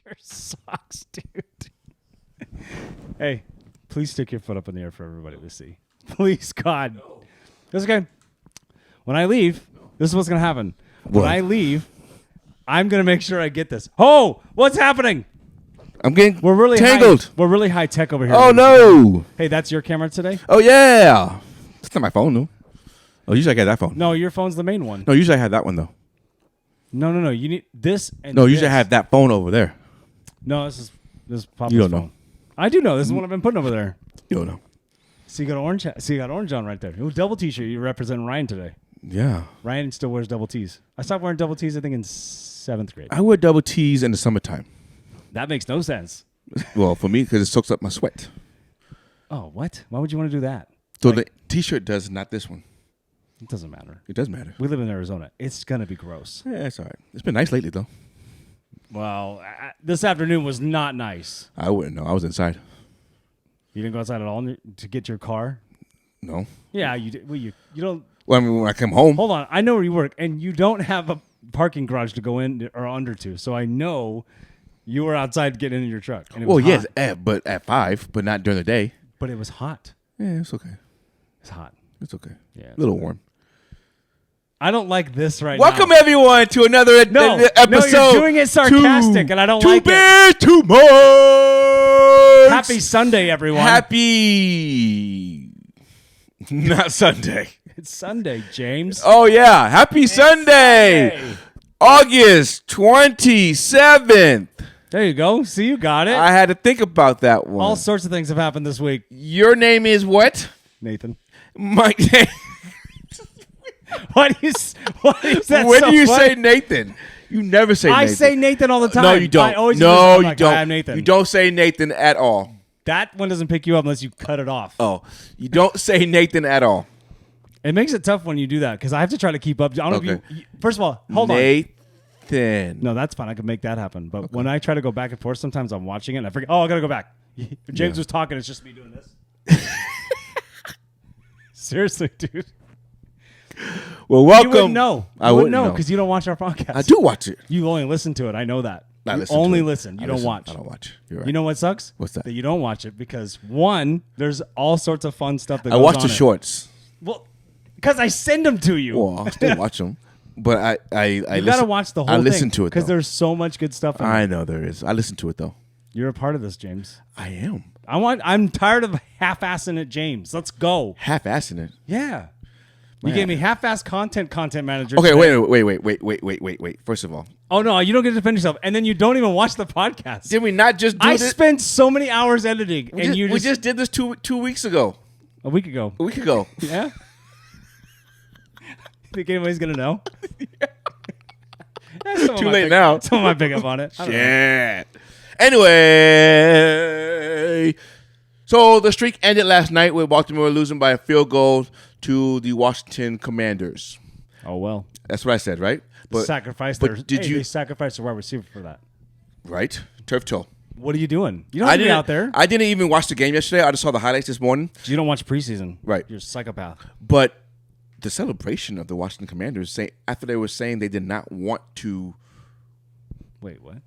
Your socks, dude. Hey, please stick your foot up in the air for everybody to see. Please, God. No. That's okay. When I leave, this is what's going to happen. When I leave, I'm going to make sure I get this. Oh, what's happening? I'm getting tangled. We're really high tech over here. Oh, no. Hey, that's your camera today? Oh, yeah. That's not my phone, though. Oh, usually I got that phone. No, your phone's the main one. No, usually I have that one, though. No. You need this and No, usually I have that phone over there. No, this is Papa's You don't phone. know. I do know. This is what I've been putting over there. You don't know. So you got orange. So you got orange on right there. It was double T-shirt. You representing Ryan today. Yeah. Ryan still wears double T's. I stopped wearing double T's, I think, in 7th grade. I wear double T's in the summertime. That makes no sense. Well, for me, because it soaks up my sweat. Oh, what? Why would you want to do that? So the T-shirt does, not this one. It doesn't matter. It does matter. We live in Arizona. It's going to be gross. Yeah, it's all right. It's been nice lately, though. Well, this afternoon was not nice. I wouldn't know. I was inside. You didn't go outside at all to get your car? No. Yeah, you did. Well, you don't. Well, I mean, when I come home. Hold on. I know where you work, and you don't have a parking garage to go in or under to. So I know you were outside getting into your truck. And it was hot. Yes, but at 5, but not during the day. But it was hot. Yeah, it's okay. It's hot. It's okay. Yeah. A little warm. I don't like this right Welcome, now. everyone, to another episode. No, you're doing it sarcastic, and I don't like it. Too much. Happy Sunday, everyone. Happy. Not Sunday. It's Sunday, James. Oh, yeah. Happy Sunday. August 27th. There you go. See, you got it. I had to think about that one. All sorts of things have happened this week. Your name is what? Nathan. Mike. What is that? When so do you funny? say Nathan? You never say Nathan. I say Nathan all the time. No, you don't. I always no, you like, don't. I am Nathan. You don't say Nathan at all. That one doesn't pick you up unless you cut it off. Oh, you don't say Nathan at all. It makes it tough when you do that because I have to try to keep up. I don't know if you. First of all, hold Nathan. on. No, that's fine. I can make that happen. But when I try to go back and forth, sometimes I'm watching it and I forget. Oh, I gotta go back. James was talking. It's just me doing this. Seriously, dude. Well, welcome. You wouldn't know. I wouldn't know because you don't watch our podcast. I do watch it. You only listen to it. I know that. I listen. Only listen. You don't watch. I don't watch. You're right. You know what sucks? What's that? That you don't watch it because one, there's all sorts of fun stuff that I goes watch on the shorts. Well, because I send them to you. Well, I still watch them, but I you listen. gotta watch the whole thing. I listen to it because there's so much good stuff. In I know there is. I listen to it though. You're a part of this, James. I am. I'm tired of half-assing it, James. Let's go. Half-assing it. Yeah. You gave me half-ass content manager. Okay, today. wait. First of all. Oh, no, you don't get to defend yourself. And then you don't even watch the podcast. Did we not just do I this? spent so many hours editing. We just did this two weeks ago. A week ago. A week ago. Yeah? Think anybody's going to know? Too late now. Someone might pick up on it. Shit. Anyway. So the streak ended last night with Baltimore losing by a field goal to the Washington Commanders. Oh, well. That's what I said, right? They sacrificed their wide receiver for that. Right. Turf toe. What are you doing? You don't have to be out there. I didn't even watch the game yesterday. I just saw the highlights this morning. You don't watch preseason. Right. You're a psychopath. But the celebration of the Washington Commanders, after they were saying they did not want to. Wait, what?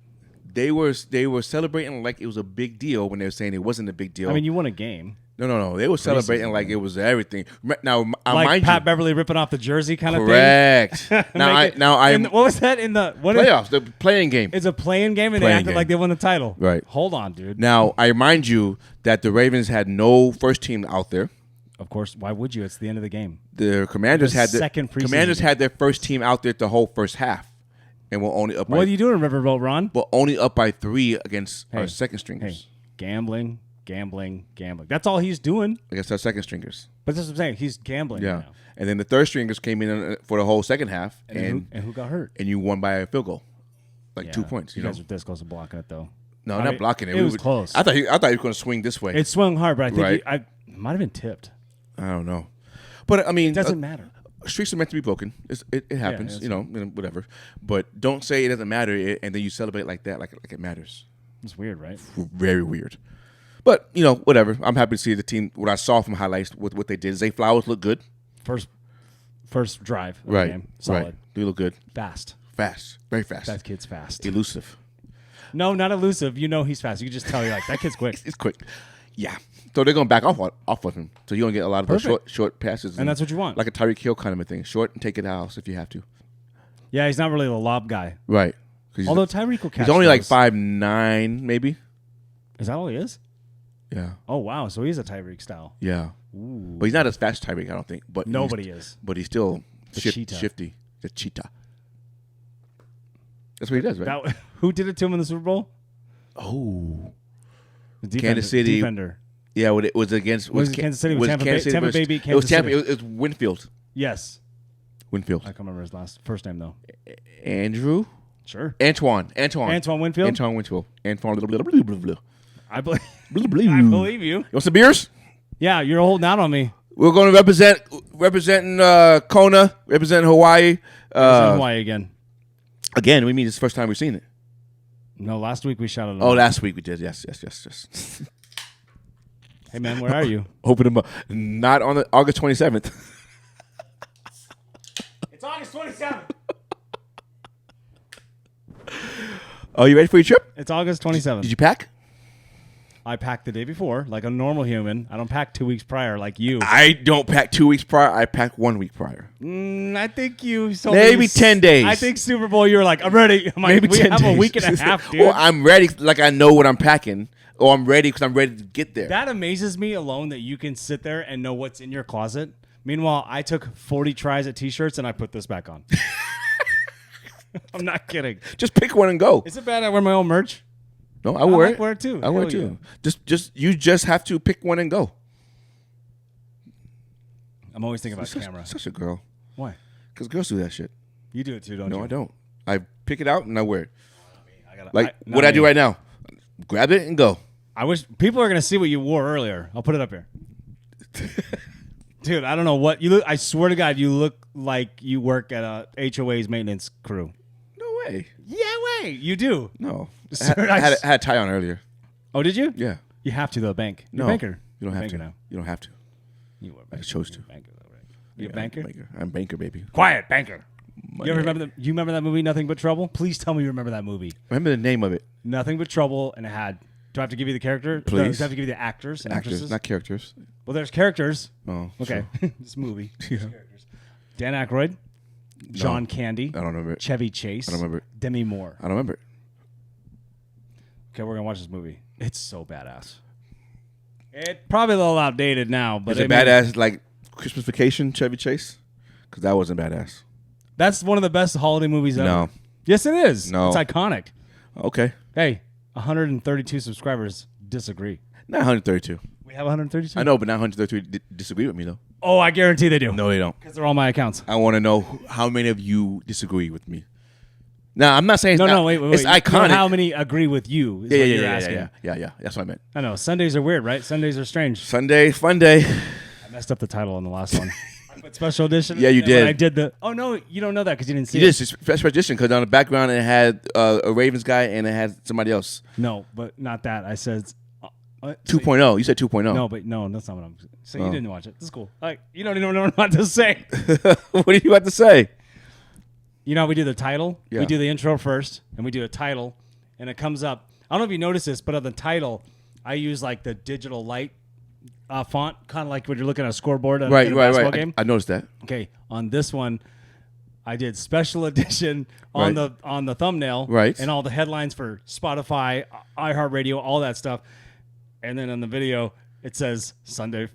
They were celebrating like it was a big deal when they were saying it wasn't a big deal. I mean, you won a game. No. They were celebrating like it was everything. Now, like mind Pat you, Beverly ripping off the jersey kind of thing. Correct. What was that in the playoffs? The playing game. It's a playing game, and they acted like they won the title. Right. Hold on, dude. Now, I remind you that the Ravens had no first team out there. Of course. Why would you? It's the end of the game. The Commanders had their first team out there the whole first half. And we're only up by... What are you doing, Riverboat Ron? We're only up by 3 against our second stringers. Hey, gambling. That's all he's doing. Against our second stringers. But that's what I'm saying. He's gambling right now. And then the third stringers came in for the whole second half. And who got hurt? And you won by a field goal. 2 points. You guys were this close to blocking it, though. No, not blocking it. It was close. I thought he was going to swing this way. It swung hard, but I think I might have been tipped. I don't know. But, I mean... It doesn't matter. Streaks are meant to be broken. It happens, whatever. But don't say it doesn't matter, and then you celebrate like that, like it matters. It's weird, right? Very weird. But, whatever. I'm happy to see the team. What I saw from highlights with what they did. Zay Flowers looked good. First drive of the game. Solid. Right. They look good. Fast. Very fast. That kid's fast. Elusive. No, not elusive. You know he's fast. You can just tell. You're like, that kid's quick. He's quick. Yeah. So they're going to back off of him. So you're going to get a lot of those short passes. And that's what you want. Like a Tyreek Hill kind of a thing. Short and take it out if you have to. Yeah, he's not really the lob guy. Right. Although Tyreek will catch he's only those. like 5'9", maybe. Is that all he is? Yeah. Oh, wow. So he's a Tyreek style. Yeah. Ooh. But he's not as fast as Tyreek, I don't think. But Nobody is. But he's still cheetah. shifty. The cheetah. That's what he does, right? Who did it to him in the Super Bowl? Oh. The Kansas City. Defender. Yeah, it was against... Was it Kansas City? Was Tampa Bay beat It was Kansas Tampa. City. It was Winfield. Yes. Winfield. I can't remember his first name, though. Andrew? Sure. Antoine Winfield? Antoine Winfield. I believe you. You want some beers? Yeah, you're holding out on me. We're going to representing Kona, representing Hawaii. Hawaii again. Again, we mean it's the first time we've seen it. No, last week we shouted it Oh, out. last week we did. Yes. Hey, man, where are you? Open them up. Not on August 27th. It's August 27th. Are you ready for your trip? It's August 27th. Did you pack? I packed the day before, like a normal human. I don't pack 2 weeks prior like you. I don't pack 2 weeks prior. I pack 1 week prior. I think you told Maybe me 10 days. I think Super Bowl, you were like, I'm ready. I'm like, Maybe we 10 have days. a week and a half, dude. Well, I'm ready. Like I know what I'm packing. Or I'm ready because I'm ready to get there. That amazes me alone that you can sit there and know what's in your closet. Meanwhile, I took 40 tries at T-shirts and I put this back on. I'm not kidding. Just pick one and go. Is it bad I wear my own merch? No, I wear it. Wear it too. I wear it too. You just have to pick one and go. I'm always thinking about camera. Such a girl. Why? Because girls do that shit. You do it too, don't you? No, I don't. I pick it out and I wear it. Not What I do me. right now. Grab it and go. I wish people are going to see what you wore earlier. I'll put it up here. Dude, I don't know what you look. I swear to God, you look like you work at a HOA's maintenance crew. No way. Yeah, way. You do. No. Sir, I had a tie on earlier. Oh, did you? Yeah. You have to, though, bank. You're No. a banker. You don't have Banker to. now. You don't have to. You were a I banker. chose to. Banker, though, right? You a Yeah, banker? I'm banker, baby. Quiet, banker. Money. You remember that movie, Nothing But Trouble? Please tell me you remember that movie. Remember the name of it. Nothing But Trouble, and it had. Do I have to give you the character? Please. No, do I have to give you the actors and Actors, actresses? not characters. Well, there's characters. Oh, Okay. sure. This movie. Yeah. Dan Aykroyd, John Candy, I don't remember it. Chevy Chase, I don't remember it. Demi Moore. I don't remember it. Okay, we're gonna watch this movie. It's so badass. It's probably a little outdated now, but Is it badass like Christmas Vacation, Chevy Chase? Because that wasn't badass. That's one of the best holiday movies ever. No. Yes, it is. No. It's iconic. Okay. Hey, 132 subscribers disagree. Not 132. We have 132? I know, but not 132 disagree with me, though. Oh, I guarantee they do. No, they don't. Because they're all my accounts. I want to know how many of you disagree with me. Now, I'm not saying Wait. It's You know iconic. how many agree with you is what you're asking. Yeah. That's what I meant. I know. Sundays are weird, right? Sundays are strange. Sunday, fun day. I messed up the title on the last one. I put special edition. Yeah, you and when did. I did the. Oh, no, you don't know that because you didn't see You it. did. It's special edition because on the background it had a Ravens guy and it had somebody else. No, but not that. I said 2.0. You said 2.0. No, but no, that's not what I'm saying. Oh. You didn't watch it. This is cool. Like, you don't even know what to say. What are you about to say? You know how we do the title? Yeah. We do the intro first, and we do a title, and it comes up. I don't know if you noticed this, but on the title, I use like the digital light font, kind of like when you're looking at a scoreboard in a basketball game. I noticed that. Okay, on this one, I did special edition on the thumbnail, Right. and all the headlines for Spotify, iHeartRadio, all that stuff, and then on the video it says Sunday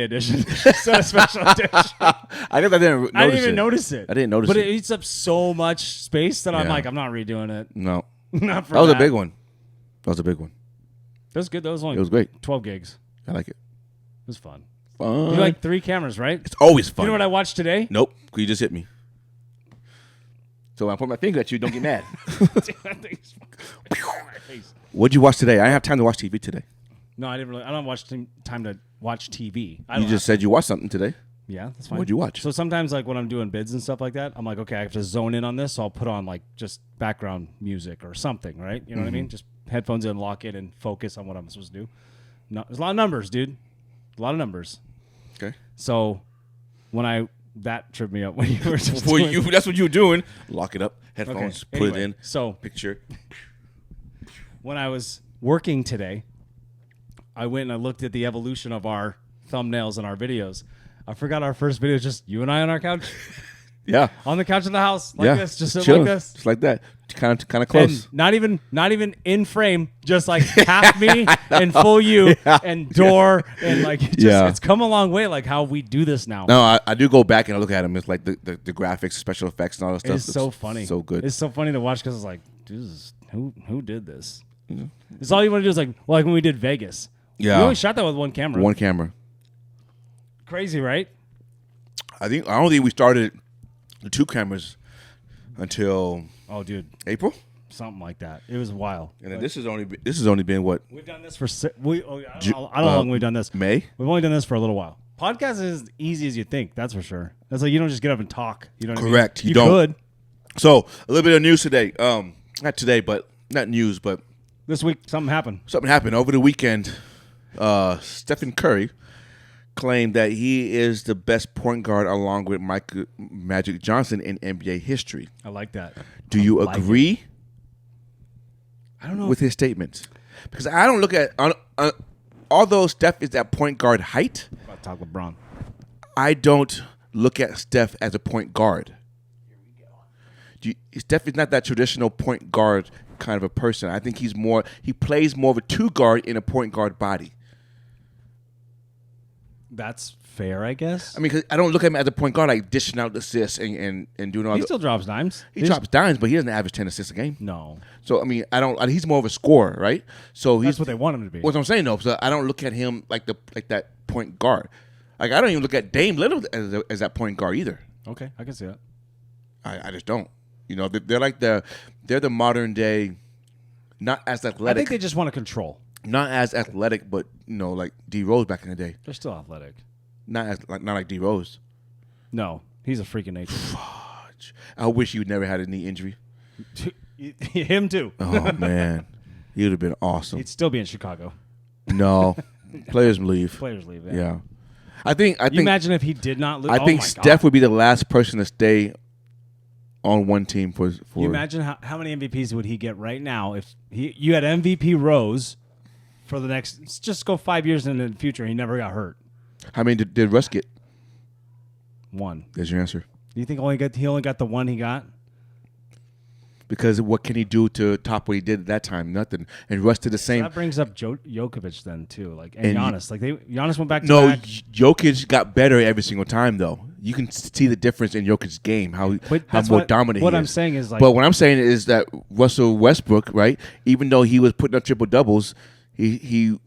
edition instead of special edition. I guess I didn't notice I didn't even notice it. I didn't notice but it. it eats up so much space that I'm Yeah. like, I'm not redoing it. No. Not for That was a big one. That was a big one. That was good. That was only It was great. 12 gigs. I like it. It was fun. Fun. You like 3 cameras, right? It's always fun. You know what I watched today? Nope. You just hit me. So when I point my finger at you, don't get mad. What'd you watch today? I didn't have time to watch TV today. No, I didn't really. I don't watch time to watch TV. I You don't just said you watched something today. Yeah, that's fine. What'd you watch? So sometimes, like when I'm doing bids and stuff like that, I'm like, okay, I have to zone in on this, so I'll put on like just background music or something, right? You know what I mean? Just headphones in, lock it, and focus on what I'm supposed to do. No, there's a lot of numbers, dude. A lot of numbers. Okay. So that tripped me up when you were just That's what you were doing. Lock it up. Headphones. Okay, Put anyway, it in. So Picture. when I was working today, I went and I looked at the evolution of our thumbnails and our videos. I forgot our first video is just you and I on our couch. Yeah. On the couch of the house, like Yeah. this, just sit Chilling. like this. Just like that. Kind of close. And not even in frame, just like half me and full you and door and like it's come a long way, like how we do this now. No, I do go back and I look at them. It's like the graphics, special effects, and all that stuff. It's so funny. So good. It's so funny to watch because it's like, Jesus, who did this? It's all you want to do is like when we did Vegas. Yeah. We only shot that with one camera. One camera. Crazy, right? I don't think we started the 2 cameras until Oh, dude, April. something like that. It was a while. And then this has only been what? We've done this for I don't know how long we've done this. May. We've only done this for a little while. Podcast is as easy as you think. That's for sure. That's like you don't just get up and talk. You know what Correct. I mean? You don't. Could. So a little bit of news today. Not today, but not news, but This week something happened. something happened over the weekend. Stephen Curry claimed that he is the best point guard along with Magic Johnson in NBA history. I like that. Do you agree I don't know. with his statements? Because I don't look at although Steph is at point guard height, About to talk LeBron. I don't look at Steph as a point guard. Steph is not that traditional point guard kind of a person. I think he plays more of a 2 guard in a point guard body. That's fair, I guess. I mean, 'cause I don't look at him as a point guard like dishing out assists and doing all He the. still drops dimes. He drops dimes, but he doesn't average 10 assists a game. No. So I mean, he's more of a scorer, right? So That's what they want him to be. What I'm saying though, so I don't look at him like that point guard. Like I don't even look at Dame Lillard as that point guard either. Okay, I can see that. I just don't. You know, they're like they're the modern day, not as I athletic, think they just want to control. not as athletic, but like D Rose back in the day. They're still athletic. Not like D Rose. No, he's a freak of nature. I wish he would never had a knee injury. Him too. Oh man, he would have been awesome. He'd still be in Chicago. No, players leave. Players leave. Yeah, I think. You imagine if he did not lose. I think Steph would be the last person to stay on one team for. You imagine how many MVPs would he get right now if you had MVP Rose for the next. Just go 5 years into the future. He never got hurt. How many did Russ get? 1. There's your answer. Do you think he only got the one he got? Because what can he do to top what he did at that time? Nothing. And Russ did the same. That brings up Jokovic then too, and Giannis. Giannis went back to No, back. Jokic got better every single time though. You can see the difference in Jokic's game, how more dominant. What he I'm is. saying is But what I'm saying is that Russell Westbrook, right? Even though he was putting up triple doubles, he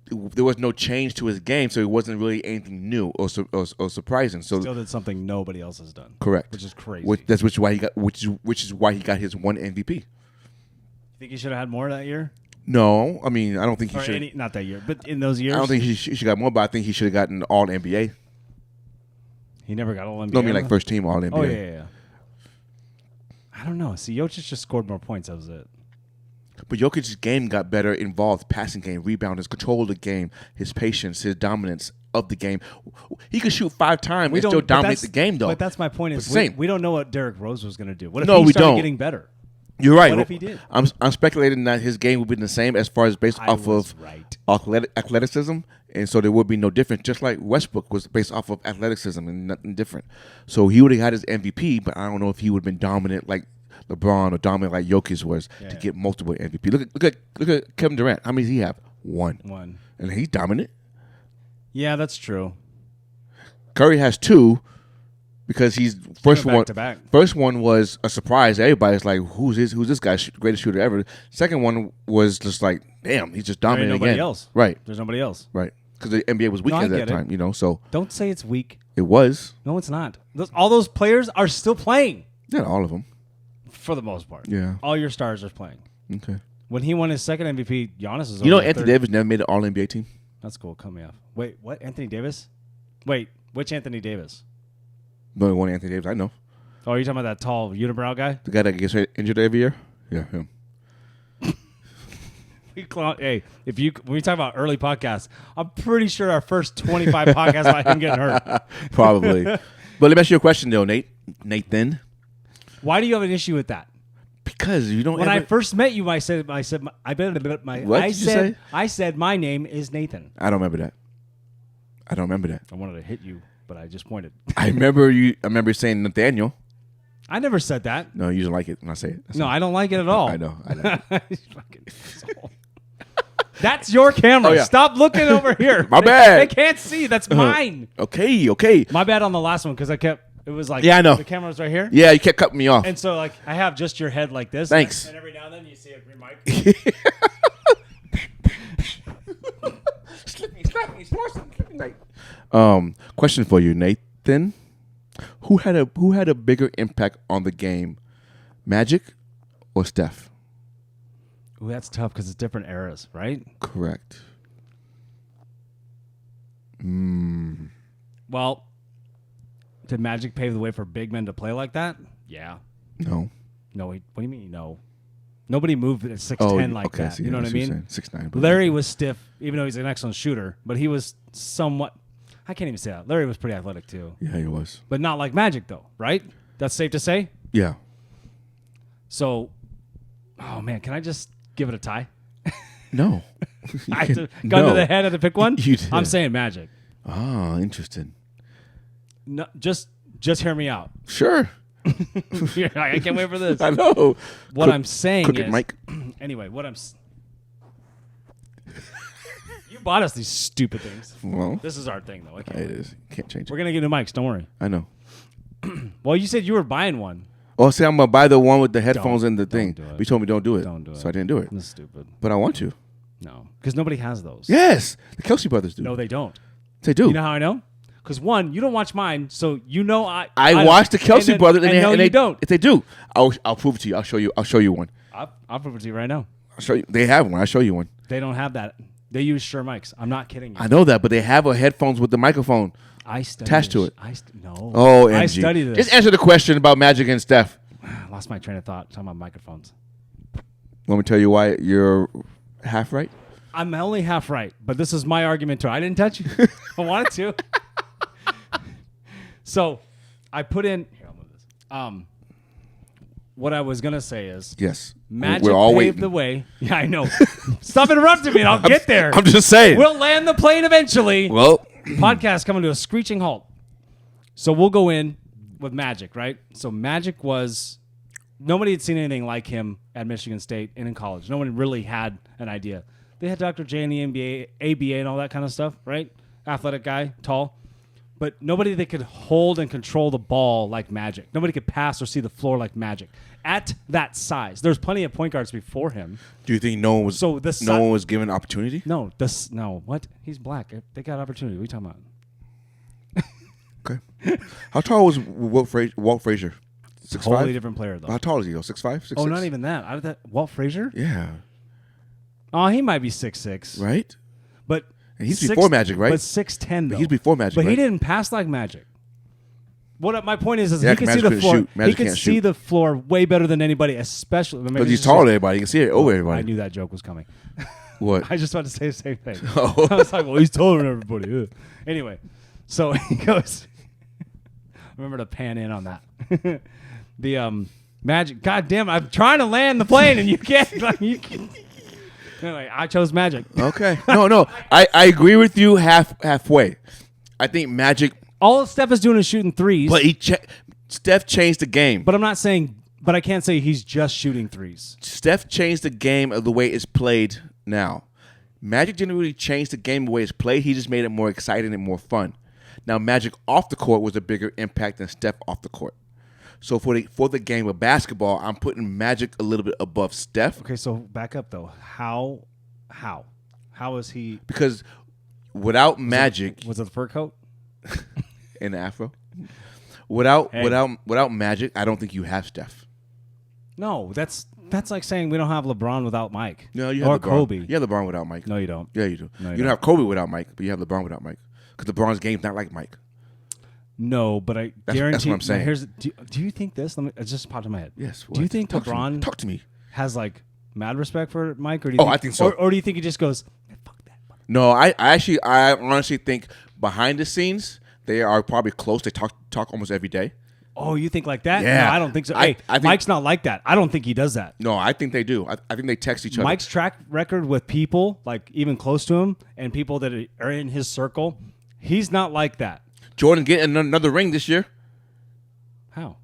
there was no change to his game, so it wasn't really anything new or surprising. So still did something nobody else has done. correct, Which is crazy. Which is why he got his 1 MVP. You think he should have had more that year? No, I mean I don't think he Or should. not that year, but in those years. I don't think he should got more, but I think he should have gotten All NBA. He never got All NBA. No, I mean like first team All NBA. Oh yeah. I don't know. See, Jokic just scored more points. That was it. But Jokic's game got better, involved passing game, rebound, his control of the game, his patience, his dominance of the game. He could shoot 5 times and still dominate the game, though. But that's my point. Is same. we don't know what Derrick Rose was going to do. What if No, he we started don't. getting better? You're right. What if he did? I'm speculating that his game would be the same as far as based off of athleticism, and so there would be no difference. Just like Westbrook was based off of athleticism and nothing different. So he would have had his MVP, but I don't know if he would have been dominant like LeBron or dominant like Jokic was to get multiple MVP. Look at Kevin Durant. How many does he have? 1. And he's dominant. Yeah, that's true. Curry has 2 because he's first back one. to back. First one was a surprise. Everybody's like, "Who's this guy? Greatest shooter ever." Second one was just like, "Damn, he's just dominant nobody again." else. Right, There's nobody else. right. Because the NBA was weak No, I at that get it. time, you know. So Don't say it's weak. it was. No, it's not. All those players are still playing Not all of them. for the most part. Yeah. All your stars are playing. Okay. When he won his second MVP, Giannis is. You know, over Anthony third. Davis never made an All NBA team. That's cool. Cut me off. Wait, what? Anthony Davis? Wait, which Anthony Davis? The only one Anthony Davis I know. Oh, are you talking about that tall unibrow guy? The guy that gets injured every year. Yeah, him. Hey, when we talk about early podcasts, I'm pretty sure our first 25 podcasts about him getting hurt. Probably. But let me ask you a question though, Nathan. Why do you have an issue with that? Because you don't. When ever... I first met you, I said my. What did you say? I said my name is Nathan. I don't remember that. I wanted to hit you, but I just pointed. I remember saying Nathaniel. I never said that. No, you don't like it when I say it. No, I don't like it at all. I know. That's your camera. Oh, yeah. Stop looking over here. My bad. They can't see. That's mine. Okay. My bad on the last one because it was like, yeah, I know. The camera was right here. Yeah, you kept cutting me off. And so, like, I have just your head like this. Thanks. And every now and then you see a green mic. Question for you, Nathan. Who had a bigger impact on the game, Magic or Steph? Ooh, that's tough because it's different eras, right? Correct. Well, did Magic pave the way for big men to play like that? Yeah. No. No. What do you mean? No. Nobody moved at 6'10" like okay, that. so you know what I mean? 6'9". Larry was stiff, even though he's an excellent shooter, but he was somewhat. I can't even say that. Larry was pretty athletic too. Yeah, he was. But not like Magic, though, right? That's safe to say? Yeah. So, oh, man, can I just give it a tie? No. I have to gun to the head and to pick one? You did. I'm saying Magic. Ah, interesting. No, just hear me out. Sure. I can't wait for this. I know. What I'm saying is... Mike. Anyway, You bought us these stupid things. Well, this is our thing, though. it is. Can't change it. We're going to get new mics. Don't worry. I know. Well, you said you were buying one. Oh, see, I'm going to buy the one with the headphones and the thing. Do it. You told me don't do it. Don't do it. So I didn't do it. That's stupid. But I want to. No, because nobody has those. Yes. The Kelsey brothers do. No, they don't. They do. You know how I know? Because one, you don't watch mine, so you know I watch the Kelsey brothers, and they don't. If they do, I'll prove it to you. I'll show you one. I'll prove it to you right now. I'll show you. They have one. I'll show you one. They don't have that. They use Sherm mics. I'm not kidding you. I know that, but they have a headphones with the microphone attached to it. No. Oh, I studied this. Just answer the question about Magic and Steph. I lost my train of thought talking about microphones. Want me to tell you why you're half right? I'm only half right, but this is my argument too. I didn't touch you. I wanted to. So I put in here. I'll move this. What I was gonna say is yes, Magic we're all paved waiting. the way. Yeah, I know. Stop interrupting me, and I'll get there. I'm just saying. We'll land the plane eventually. Well, podcast coming to a screeching halt. So we'll go in with Magic, right? So Magic was nobody had seen anything like him at Michigan State and in college. No one really had an idea. They had Dr. J in the NBA, ABA, and all that kind of stuff, right? Athletic guy, tall. But nobody that could hold and control the ball like Magic. Nobody could pass or see the floor like Magic. At that size. There's plenty of point guards before him. Do you think no one was given opportunity? No. What? He's black. They got opportunity. What are you talking about? Okay. How tall was Walt Frazier? 6'5"? Totally different player, though. How tall is he, though? 6'5"? 6'6"? Oh, not even that. Walt Frazier? Yeah. Oh, he might be 6'6". Right? But and he's before Magic, right? But 6'10", though. He's before Magic, But right? he didn't pass like Magic. My point is yeah, he can see the floor. He can see shoot. the floor way better than anybody, especially because he's taller than everybody. You can see it over everybody. I knew that joke was coming. What? I just wanted to say the same thing. Oh. I was like, well, he's taller than everybody. Ugh. Anyway, so he goes. Remember to pan in on that. The Magic. God damn! I'm trying to land the plane and you can't. Anyway, I chose Magic. Okay. No. I agree with you halfway. I think Magic. All Steph is doing is shooting threes. But Steph changed the game. But I'm not saying. But I can't say he's just shooting threes. Steph changed the game of the way it's played now. Magic didn't really change the game the way it's played. He just made it more exciting and more fun. Now, Magic off the court was a bigger impact than Steph off the court. So for the game of basketball, I'm putting Magic a little bit above Steph. Okay, so back up though. How is he? Because without Magic, was it the fur coat and the afro? Without Magic, I don't think you have Steph. No, that's like saying we don't have LeBron without Mike. No, you have or LeBron. Kobe. You have LeBron without Mike. No, you don't. Yeah, you do. No, you don't have Kobe without Mike, but you have LeBron without Mike. Because LeBron's game's not like Mike. No, but I guarantee. That's what I'm saying. Do you think this? It just popped in my head. Yes. What? Do you think Talk LeBron Talk to me. has like mad respect for Mike, or do you I think so. Or do you think he just goes, "Fuck that"? No, I honestly think behind the scenes they are probably close. They talk almost every day. Oh, you think like that? Yeah. No, I don't think so. I think Mike's not like that. I don't think he does that. No, I think they do. I think they text each other. Mike's track record with people, like even close to him, and people that are in his circle, he's not like that. Jordan getting another ring this year. How? What are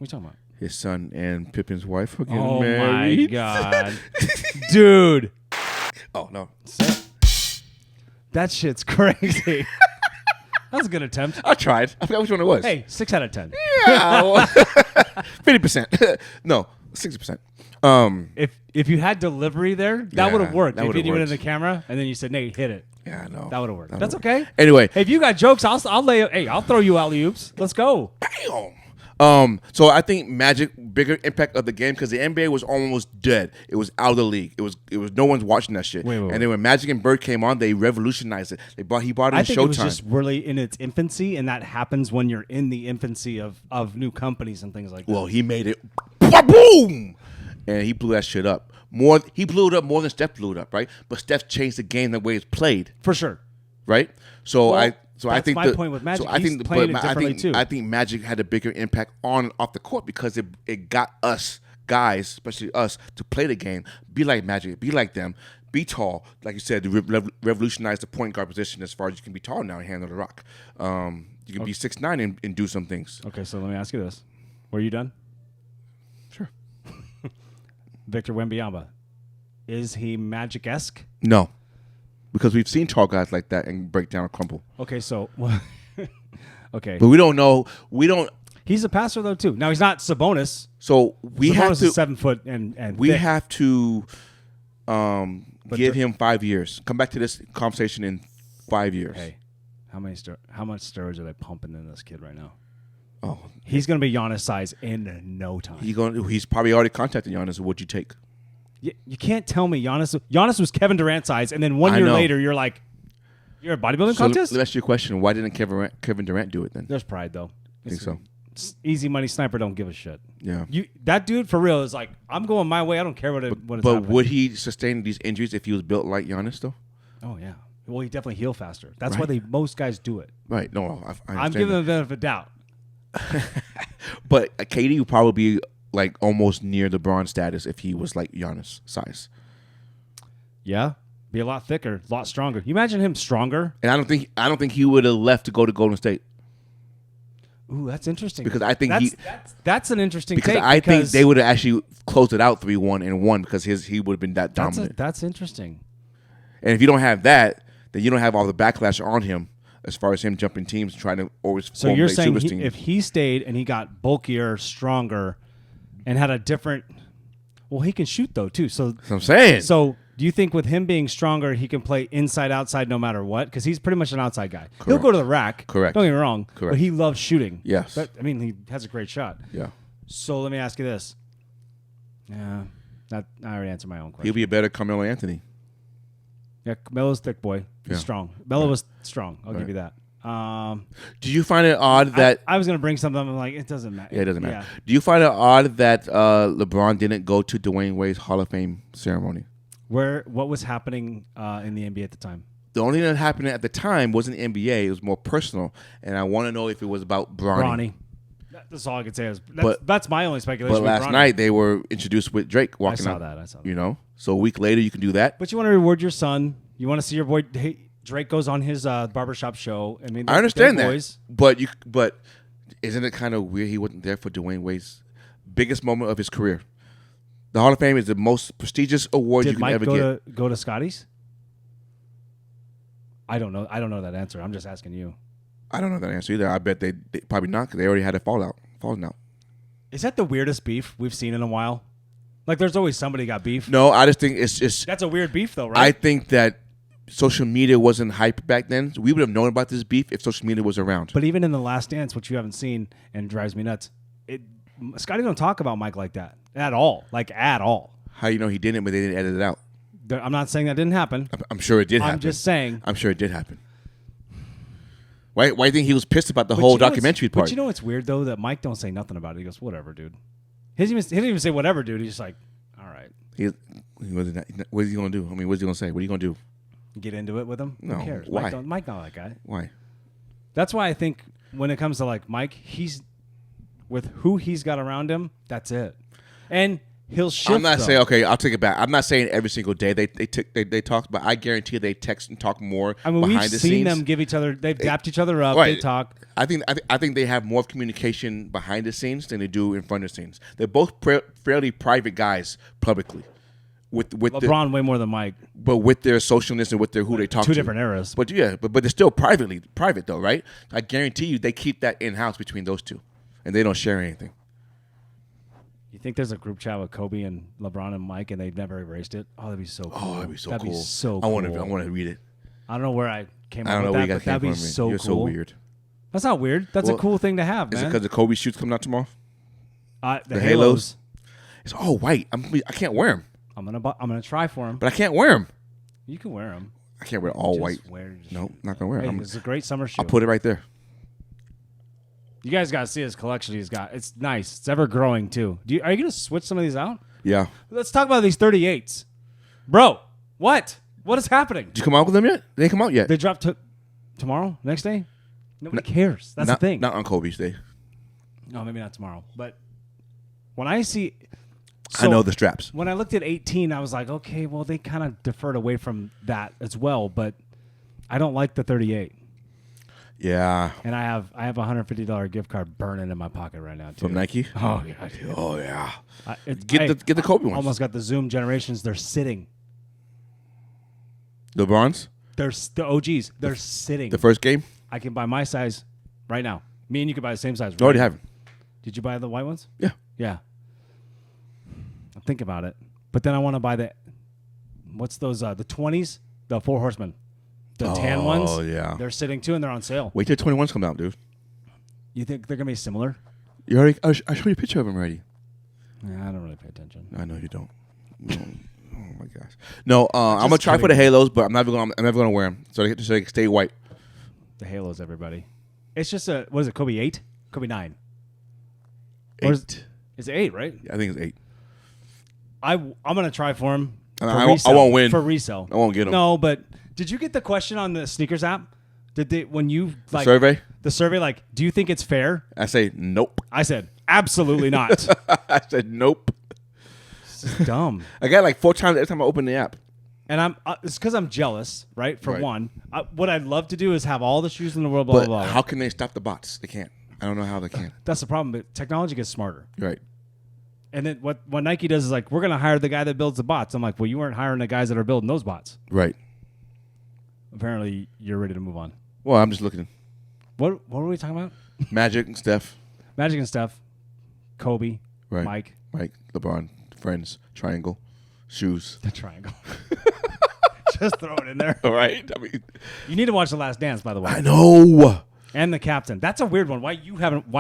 you talking about? His son and Pippin's wife are getting married. Oh, my God. Dude. Oh, no. That shit's crazy. That was a good attempt. I tried. I forgot which one it was. Hey, 6 out of 10. Yeah. 50%. No, 60%. If you had delivery there, that Yeah, would have worked. that If would've you did it in worked. the camera and then you said, Nate, hit it. Yeah, I know. That would have worked. That That's would've okay. Anyway. Hey, if you got jokes, I'll lay it. Hey, I'll throw you alley-oops. Let's go. Damn. So I think Magic bigger impact of the game because the NBA was almost dead. It was out of the league. It was no one's watching that shit. Wait. And then when Magic and Bird came on, they revolutionized it. He brought in I think Showtime. it was just really in its infancy, and that happens when you're in the infancy of new companies and things like that. Well, he made it boom, and he blew that shit up. He blew it up more than Steph blew it up, right? But Steph changed the game the way it's played, For sure. right? So Well, I that's think my point with Magic. He's playing it differently, too. I think Magic had a bigger impact on and off the court because it got us guys, especially us, to play the game, be like Magic, be like them, be tall, like you said, to revolutionize the point guard position as far as you can be tall now and handle the rock. You can be 6'9" and do some things. Okay, so let me ask you this. Were you done? Sure. Victor Wembanyama. Is he Magic-esque? No, because we've seen tall guys like that and break down and crumple. Okay, so... okay. But we don't know. We don't. He's a passer, though, too. Now, he's not Sabonis. So we Sabonis have to. is 7 foot and We thick. have to give him 5 years. Come back to this conversation in 5 years. Hey, how much steroids are they pumping in this kid right now? Oh, He's going to be Giannis size in no time. he's probably already contacted Giannis. What'd you take? You can't tell me Giannis was Kevin Durant size, and then 1 year know. later, you're like, you're a bodybuilding So contest? let me ask you a question. Why didn't Kevin Durant do it then? There's pride, though. Think so? Easy money sniper don't give a shit. Yeah. That dude, for real, is like, I'm going my way. I don't care what it's But happening. would he sustain these injuries if he was built like Giannis though? Oh, yeah. Well, he definitely heal faster. That's Right. why most guys do it. Right. No, I I'm understand giving that. them the benefit of the doubt. But KD would probably be like almost near LeBron status if he was like Giannis size. Yeah. Be a lot thicker, a lot stronger. You imagine him stronger? And I don't think he would have left to go to Golden State. Ooh, that's interesting. Because I think that's an interesting because take. I think they would have actually closed it out 3-1 and won because he would have been that dominant. That's interesting. And if you don't have that, then you don't have all the backlash on him as far as him jumping teams and trying to always So you're formulate saying super teams. if he stayed and he got bulkier, stronger, and had a different, well, he can shoot though too. So That's what I'm saying. So do you think with him being stronger, he can play inside, outside, no matter what? Because he's pretty much an outside guy. He'll Correct. go to the rack. Correct. Don't get me wrong. Correct. But he loves shooting. Yes. He has a great shot. Yeah. So let me ask you this. Yeah, I already answered my own question. He'll be a better Carmelo Anthony. Yeah, Melo's thick boy. He's Yeah. strong. Melo was strong. I'll Right. give you that. Do you find it odd that I was going to bring something. I'm like, it doesn't matter. yeah, it doesn't matter. Do you find it odd that LeBron didn't go to Dwayne Wade's Hall of Fame ceremony? What was happening in the NBA at the time? The only thing that happened at the time wasn't the NBA. It was more personal, and I want to know if it was about Bronny. That's all I could say. But- That's my only speculation. But with last Bronny. night they were introduced with Drake I walking saw out. that. I saw that. You know, so a week later you can do that. But you want to reward your son. You want to see your boy. Drake goes on his barbershop show. I mean, I understand that, boys. but isn't it kind of weird he wasn't there for Dwayne Wade's biggest moment of his career? The Hall of Fame is the most prestigious award you Did can Mike ever get. go to Scotty's? I don't know. I don't know that answer. I'm just asking you. I don't know that answer either. I bet they probably not because they already had a falling out. Is that the weirdest beef we've seen in a while? Like, there's always somebody got beef. No, I just think it's just. That's a weird beef, though, right? I think that social media wasn't hype back then. We would have known about this beef if social media was around. But even in The Last Dance, which you haven't seen and drives me nuts, Scotty don't talk about Mike like that at all. Like, at all. How you know he didn't, but they didn't edit it out? I'm not saying that didn't happen. I'm sure it did happen. I'm just saying. I'm sure it did happen. Why do you think he was pissed about the whole documentary part? But you know what's weird, though? That Mike don't say nothing about it. He goes, whatever, dude. He didn't even say whatever, dude. He's just like, all right. He wasn't. What is he going to do? I mean, what's he going to say? What are you going to do? Get into it with him? No, Who cares? why? Mike not that guy. Why? That's why I think when it comes to like Mike, he's with who he's got around him, that's it. And he'll shift. I'm not saying okay. I'll take it back. I'm not saying every single day they talk, but I guarantee they text and talk more. I mean, behind we've the seen scenes. them give each other. They've dapped each other up. Right. They talk. I think they have more communication behind the scenes than they do in front of the scenes. They're both fairly private guys publicly. With LeBron way more than Mike. But with their socialness and with their who they talk to. Two different eras. But yeah, but they're still private though, right? I guarantee you they keep that in house between those two, and they don't share anything. You think there's a group chat with Kobe and LeBron and Mike, and they've never erased it? Oh, that'd be so cool. Oh, that'd be so that'd cool. Be so I cool. want to read it. I don't know where I came I up don't with know where that, you but guys that'd came be from. so You're cool. so weird. That's not weird. That's a cool thing to have, Is man. it because the Kobe shoots coming out tomorrow? The Halos. It's all white. I can't wear them. I'm gonna try for them. But I can't wear them. You can wear them. I can't wear all white. No, not gonna wear them. It's a great summer shoe. I'll put it right there. You guys got to see his collection he's got. It's nice. It's ever growing too. Are you gonna switch some of these out? Yeah. Let's talk about these 38s, bro. What is happening? Did you come out with them yet? They ain't come out yet. They dropped tomorrow, next day. Nobody cares. That's the thing. Not on Kobe's day. No, maybe not tomorrow. But when I see, I know the straps. When I looked at 18, I was like, okay, well, they kind of deferred away from that as well. But I don't like the 38. Yeah. And I have a $150 gift card burning in my pocket right now too. From Nike? Oh yeah. Dude. Oh yeah. Get the Kobe ones. Almost got the Zoom generations. They're sitting. The Bronze? They're the OGs. They're sitting. The first game? I can buy my size right now. Me and you could buy the same size. I already have it. Did you buy the white ones? Yeah. Yeah. I'll think about it. But then I want to buy what's those, the 20s? The Four Horsemen. The tan ones. Oh, yeah. They're sitting too, and they're on sale. Wait till 21s come out, dude. You think they're going to be similar? I showed you a picture of them already. Yeah, I don't really pay attention. I know you don't. Oh, my gosh. No, I'm going to try for the Halos, but I'm never going to wear them. So they stay white. The Halos, everybody. It's just what is it, Kobe 8? Kobe 9? 8. It's 8, right? I think it's 8. I'm going to try for them. I won't win. For resale. I won't get them. No, but did you get the question on the sneakers app? Did they, when you like survey? The survey, like, do you think it's fair? I say nope. I said absolutely not. I said nope. This is dumb. I got like 4 times every time I open the app. And it's because I'm jealous, right? For one, what I'd love to do is have all the shoes in the world. But blah blah. How can they stop the bots? They can't. I don't know how they can. That's the problem. But technology gets smarter. Right. And then what Nike does is like, we're going to hire the guy that builds the bots. I'm like, well, you weren't hiring the guys that are building those bots. Right. Apparently, you're ready to move on. Well, I'm just looking. What were we talking about? Magic and Steph. Magic and Steph. Kobe. Right. Mike, LeBron. Friends. Triangle. Shoes. the triangle. Just throw it in there. All right. I mean, You need to watch The Last Dance, by the way. I know. And The Captain. That's a weird one. Why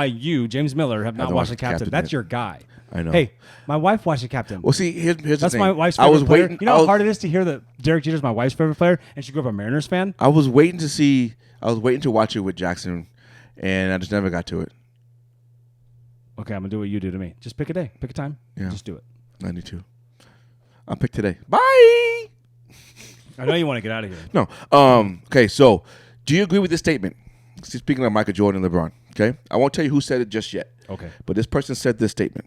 you, James Miller, have not watched The Captain? That's your guy. I know. Hey, my wife watched The Captain. Well, see, here's the That's thing. my wife's favorite I was player. waiting. You know how hard it is to hear that Derek Jeter's my wife's favorite player, and she grew up a Mariners fan? I was waiting to see. I was waiting to watch it with Jackson, and I just never got to it. Okay, I'm going to do what you do to me. Just pick a day. Pick a time. Yeah. Just do it. 92. I'll pick today. Bye. I know you want to get out of here. No. Okay, so do you agree with this statement? Speaking of Michael Jordan and LeBron, okay? I won't tell you who said it just yet. Okay. But this person said this statement.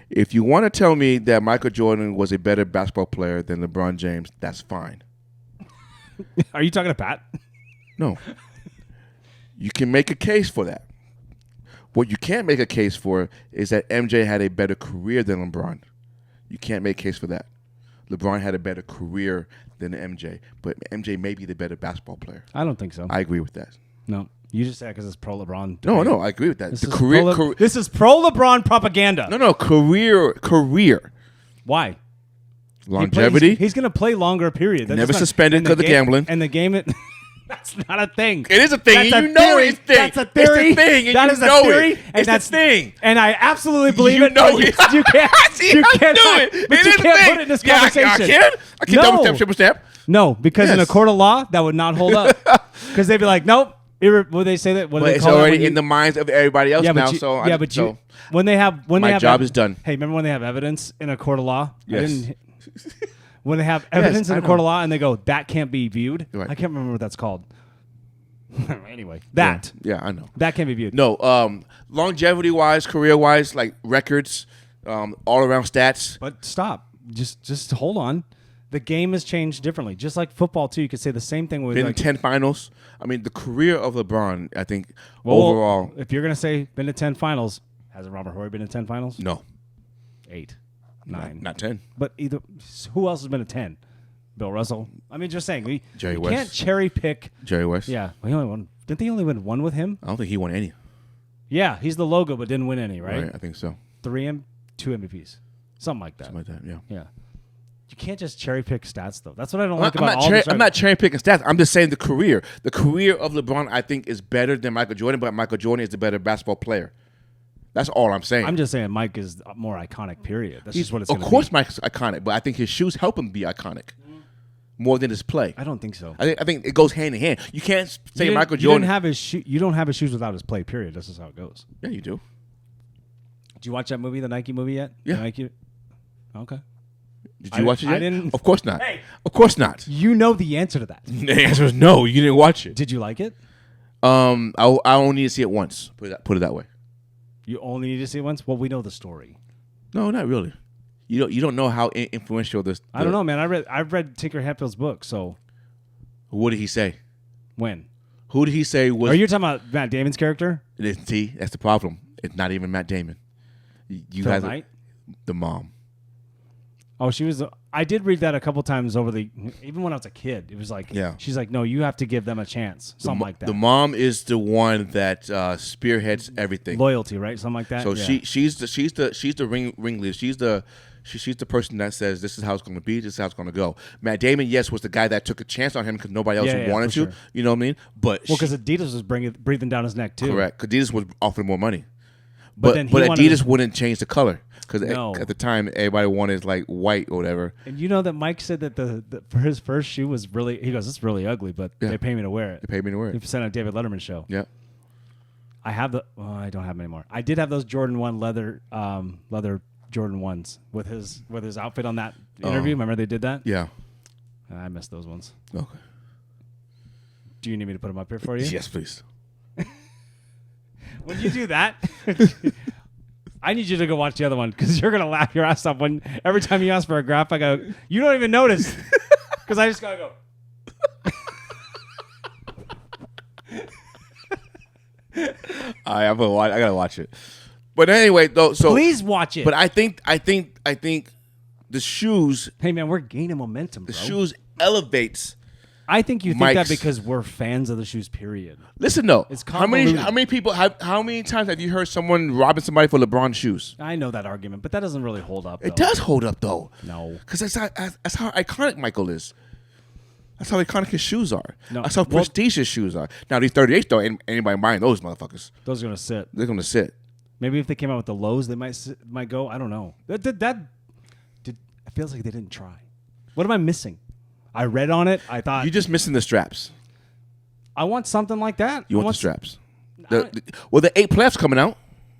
If you want to tell me that Michael Jordan was a better basketball player than LeBron James, that's fine. Are you talking to Pat? No. You can make a case for that. What you can't make a case for is that MJ had a better career than LeBron. You can't make a case for that. LeBron had a better career than MJ, but MJ may be the better basketball player. I don't think so. I agree with that. No. You just said because it's pro LeBron. No, I agree with that. This The is career, this is pro LeBron propaganda. No, career. Why? Longevity. He's going to play longer. Period. Never suspended because of gambling. And the game. That's not a thing. It is a thing. That's You know it's a thing. That's a theory. It's a thing. That is a theory. It's a thing. And I absolutely believe it. Know it. You can't. See, you I can't do do it. it. But It you is a can't thing. put it in this Yeah, conversation. I can. I can double step, triple step. No, because in a Yes. court of law, that would not hold up. Because they'd be like, nope. Would they say that? What do But they it's call it already when in the minds of everybody else now. When they have my job is done. Hey, remember when they have evidence in a court of law? Yes. When they have evidence in I a court know. of law and they go, that can't be viewed. Right. I can't remember what that's called. Anyway, that. Yeah, I know. That can be viewed. No, longevity-wise, career-wise, like records, all-around stats. But stop. Just hold on. The game has changed differently. Just like football, too, you could say the same thing with Been in like 10 finals. I mean, the career of LeBron, I think, overall. If you're going to say been to 10 finals, hasn't Robert Horry been to 10 finals? No. 8, 9. Not 10. But who else has been to 10? Bill Russell. I mean, just saying. Jerry you West. can't cherry pick. Jerry West. Yeah. Well, he only won. Didn't they only win one with him? I don't think he won any. Yeah. He's the logo, but didn't win any, right? I think so. 2 MVPs. Something like that. Something like that, yeah. Yeah. You can't just cherry pick stats, though. That's what I don't like about all this. I'm not cherry picking stats. I'm just saying the career. The career of LeBron, I think, is better than Michael Jordan, but Michael Jordan is the better basketball player. That's all I'm saying. I'm just saying Mike is more iconic, period. That's just what it's going to be. Of course Mike's iconic, but I think his shoes help him be iconic more than his play. I don't think so. I think it goes hand in hand. You can't say Michael Jordan. You don't have his shoes without his play, period. That's just how it goes. Yeah, you do. Did you watch that movie, the Nike movie yet? Yeah. The Nike? Okay. Did you watch it yet? I didn't. Of course not. Hey. Of course not. You know the answer to that. The answer is no. You didn't watch it. Did you like it? I only need to see it once. Put it that way. You only need to see it once? Well, we know the story. No, not really. You don't know how influential this. I don't know, man. I've read Tinker Hatfield's book, so. What did he say? When? Who did he say was? Are you talking about Matt Damon's character? See, that's the problem. It's not even Matt Damon. You Phil guys, Knight? The mom. Oh, she was. I did read that a couple times even when I was a kid. It was like, Yeah. She's like, no, you have to give them a chance, something like that. The mom is the one that spearheads everything. Loyalty, right? Something like that. So yeah. she's the ringleader. She's the person that says this is how it's going to be. This is how it's going to go. Matt Damon, yes, was the guy that took a chance on him because nobody else wanted to. Sure. You know what I mean? But because Adidas was breathing down his neck too. Correct. Adidas was offering more money. But Adidas wouldn't change the color because No. at the time everybody wanted like white or whatever. And you know that Mike said that the for his first shoe was really. He goes, "It's really ugly, but they pay me to wear it." They paid me to wear He it. sent on David Letterman's show. Yeah. I have I don't have them anymore. I did have those Jordan 1 leather Jordan 1s with his outfit on that interview. Remember they did that? Yeah. I missed those ones. Okay. Do you need me to put them up here for you? Yes, please. When you do that, I need you to go watch the other one because you're gonna laugh your ass off when every time you ask for a graph, I go, you don't even notice because I just gotta go. I gotta watch it. But anyway, though, so Please watch it. But I think the shoes. Hey man, we're gaining momentum, bro. The shoes elevates. I think you think Mike's. that because we're fans of the shoes. Period. Listen though, It's how many convoluted. how many times have you heard someone robbing somebody for LeBron shoes? I know that argument, but that doesn't really hold up. It though. does hold up though. No. Because that's how iconic Michael is. That's how iconic his shoes are. No. That's how prestigious his shoes are. Now these 38s though, anybody buying those motherfuckers? Those are gonna sit. They're gonna sit. Maybe if they came out with the lows, they might go. I don't know. It feels like they didn't try. What am I missing? I read on it. I thought You're just missing the straps. I want something like that. You want the straps. The 8 playoffs coming out.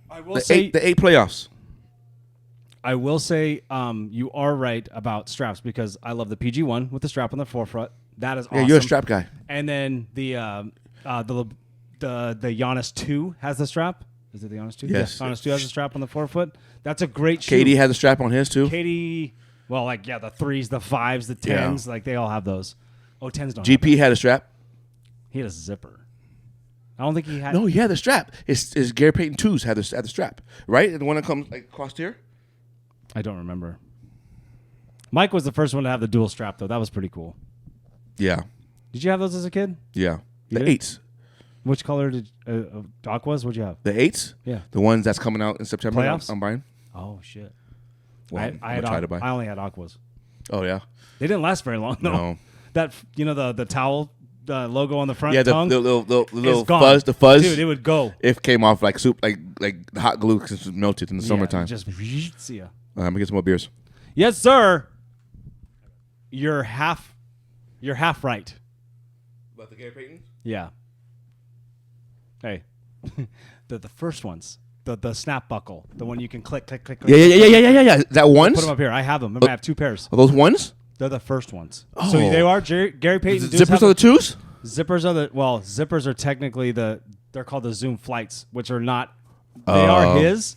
I will The 8 playoffs. I will say you are right about straps because I love the PG one with the strap on the forefront. That is awesome. Yeah, you're a strap guy. And then the Giannis 2 has the strap. Is it the Giannis 2? Yes. Giannis 2 has a strap on the forefoot. That's a great shoe. KD has a strap on his too. KD, well, like, yeah, the 3s, the 5s, the 10s, like, they all have those. Oh, 10s don't have GP had a strap. He had a zipper. I don't think he had. No, he had the strap. His Gary Payton 2s had the strap, right? The one that comes like across here. I don't remember. Mike was the first one to have the dual strap, though. That was pretty cool. Yeah. Did you have those as a kid? Yeah. You The did? 8s. Which color did Aquas? What'd you have? The 8s? Yeah. The ones that's coming out in September. Playoffs? I'm buying. Oh, shit. Well, I had try to buy. I only had Aquas. Oh yeah. They didn't last very long, though. No. That, the towel logo on the front Yeah, the tongue little is gone. fuzz, the fuzz. Dude, it would go. It came off like soup, like the hot glue because it was melted in the summertime. Just see ya. I'm gonna get some more beers. Yes, sir. You're half right. About the Gary Payton? Yeah. Hey, the first ones, the snap buckle, the one you can click. Yeah. Is that ones? Put them up here. I have them. Remember, I have 2 pairs. Are those ones? They're the first ones. Oh. So they are Gary Payton. The zippers are the 2s? Zippers are technically they're called the Zoom Flights, which are not. They are his.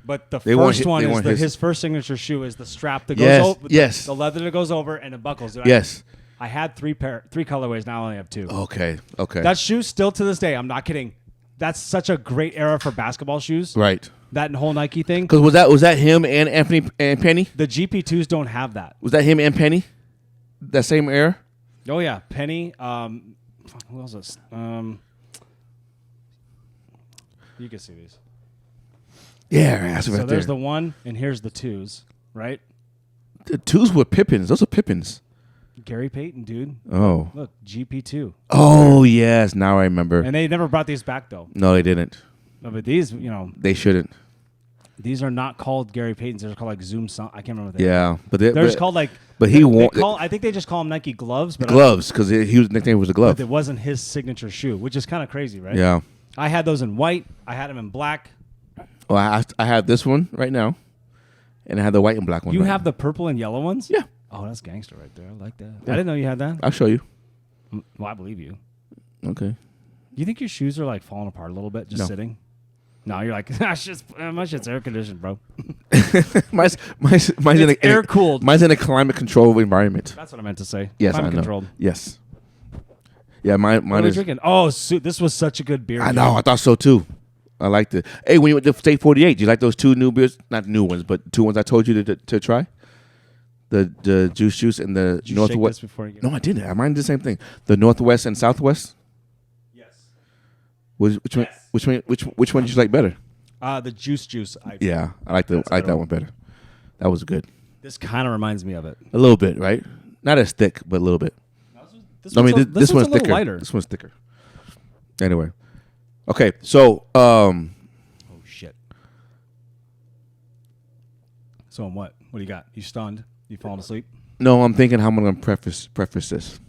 But the first one is his first signature shoe is the strap that goes over. Yes. The leather that goes over and it buckles. Yes. I had three colorways. Now I only have 2. Okay. That shoe still to this day, I'm not kidding. That's such a great era for basketball shoes. Right. That whole Nike thing. Because was that him and Anthony and Penny? The GP2s don't have that. Was that him and Penny? That same era? Oh yeah, Penny. Who else is? You can see these. Yeah, that's right so there's there. the 1, and here's the 2s, right? The 2s were Pippins. Those are Pippins. Gary Payton, dude. Oh. Look, GP2. Oh, yes. Now I remember. And they never brought these back, though. No, they didn't. No, but these, They shouldn't. These are not called Gary Paytons. They're called like Zoom. I can't remember what they Yeah. They're just called like. But he won. I think they just call them Nike gloves. But gloves, because his nickname was the glove. But it wasn't his signature shoe, which is kind of crazy, right? Yeah. I had those in white. I had them in black. Well, I have this one right now, and I have the white and black one. You have the purple and yellow ones? Yeah. Oh, that's gangster right there. I like that. Yeah. I didn't know you had that. I'll show you. Well, I believe you. Okay. You think your shoes are like falling apart a little bit just sitting? No, you're like, my shit's air conditioned, bro. mine's in air cooled. Mine's in a climate controlled environment. That's what I meant to say. Yes, climate I know. Controlled. Yes. Yeah, mine what are we is. drinking? Oh, this was such a good beer. I know. I thought so too. I liked it. Hey, when you went to State 48, do you like those 2 new beers? Not new ones, but 2 ones I told you to try. The juice and the Did you Northwest. shake this before you get No, I didn't. Mine did the same thing. The Northwest and Southwest. Yes. Which one did you like better? The juice. Yeah, I like that one better. That was good. This kind of reminds me of it. A little bit, right? Not as thick, but a little bit. This this one's a little thicker. lighter. This one's thicker. Anyway, okay. So, oh shit. So, what? What do you got? You stunned? You falling asleep? no, I'm thinking how I'm going to preface this.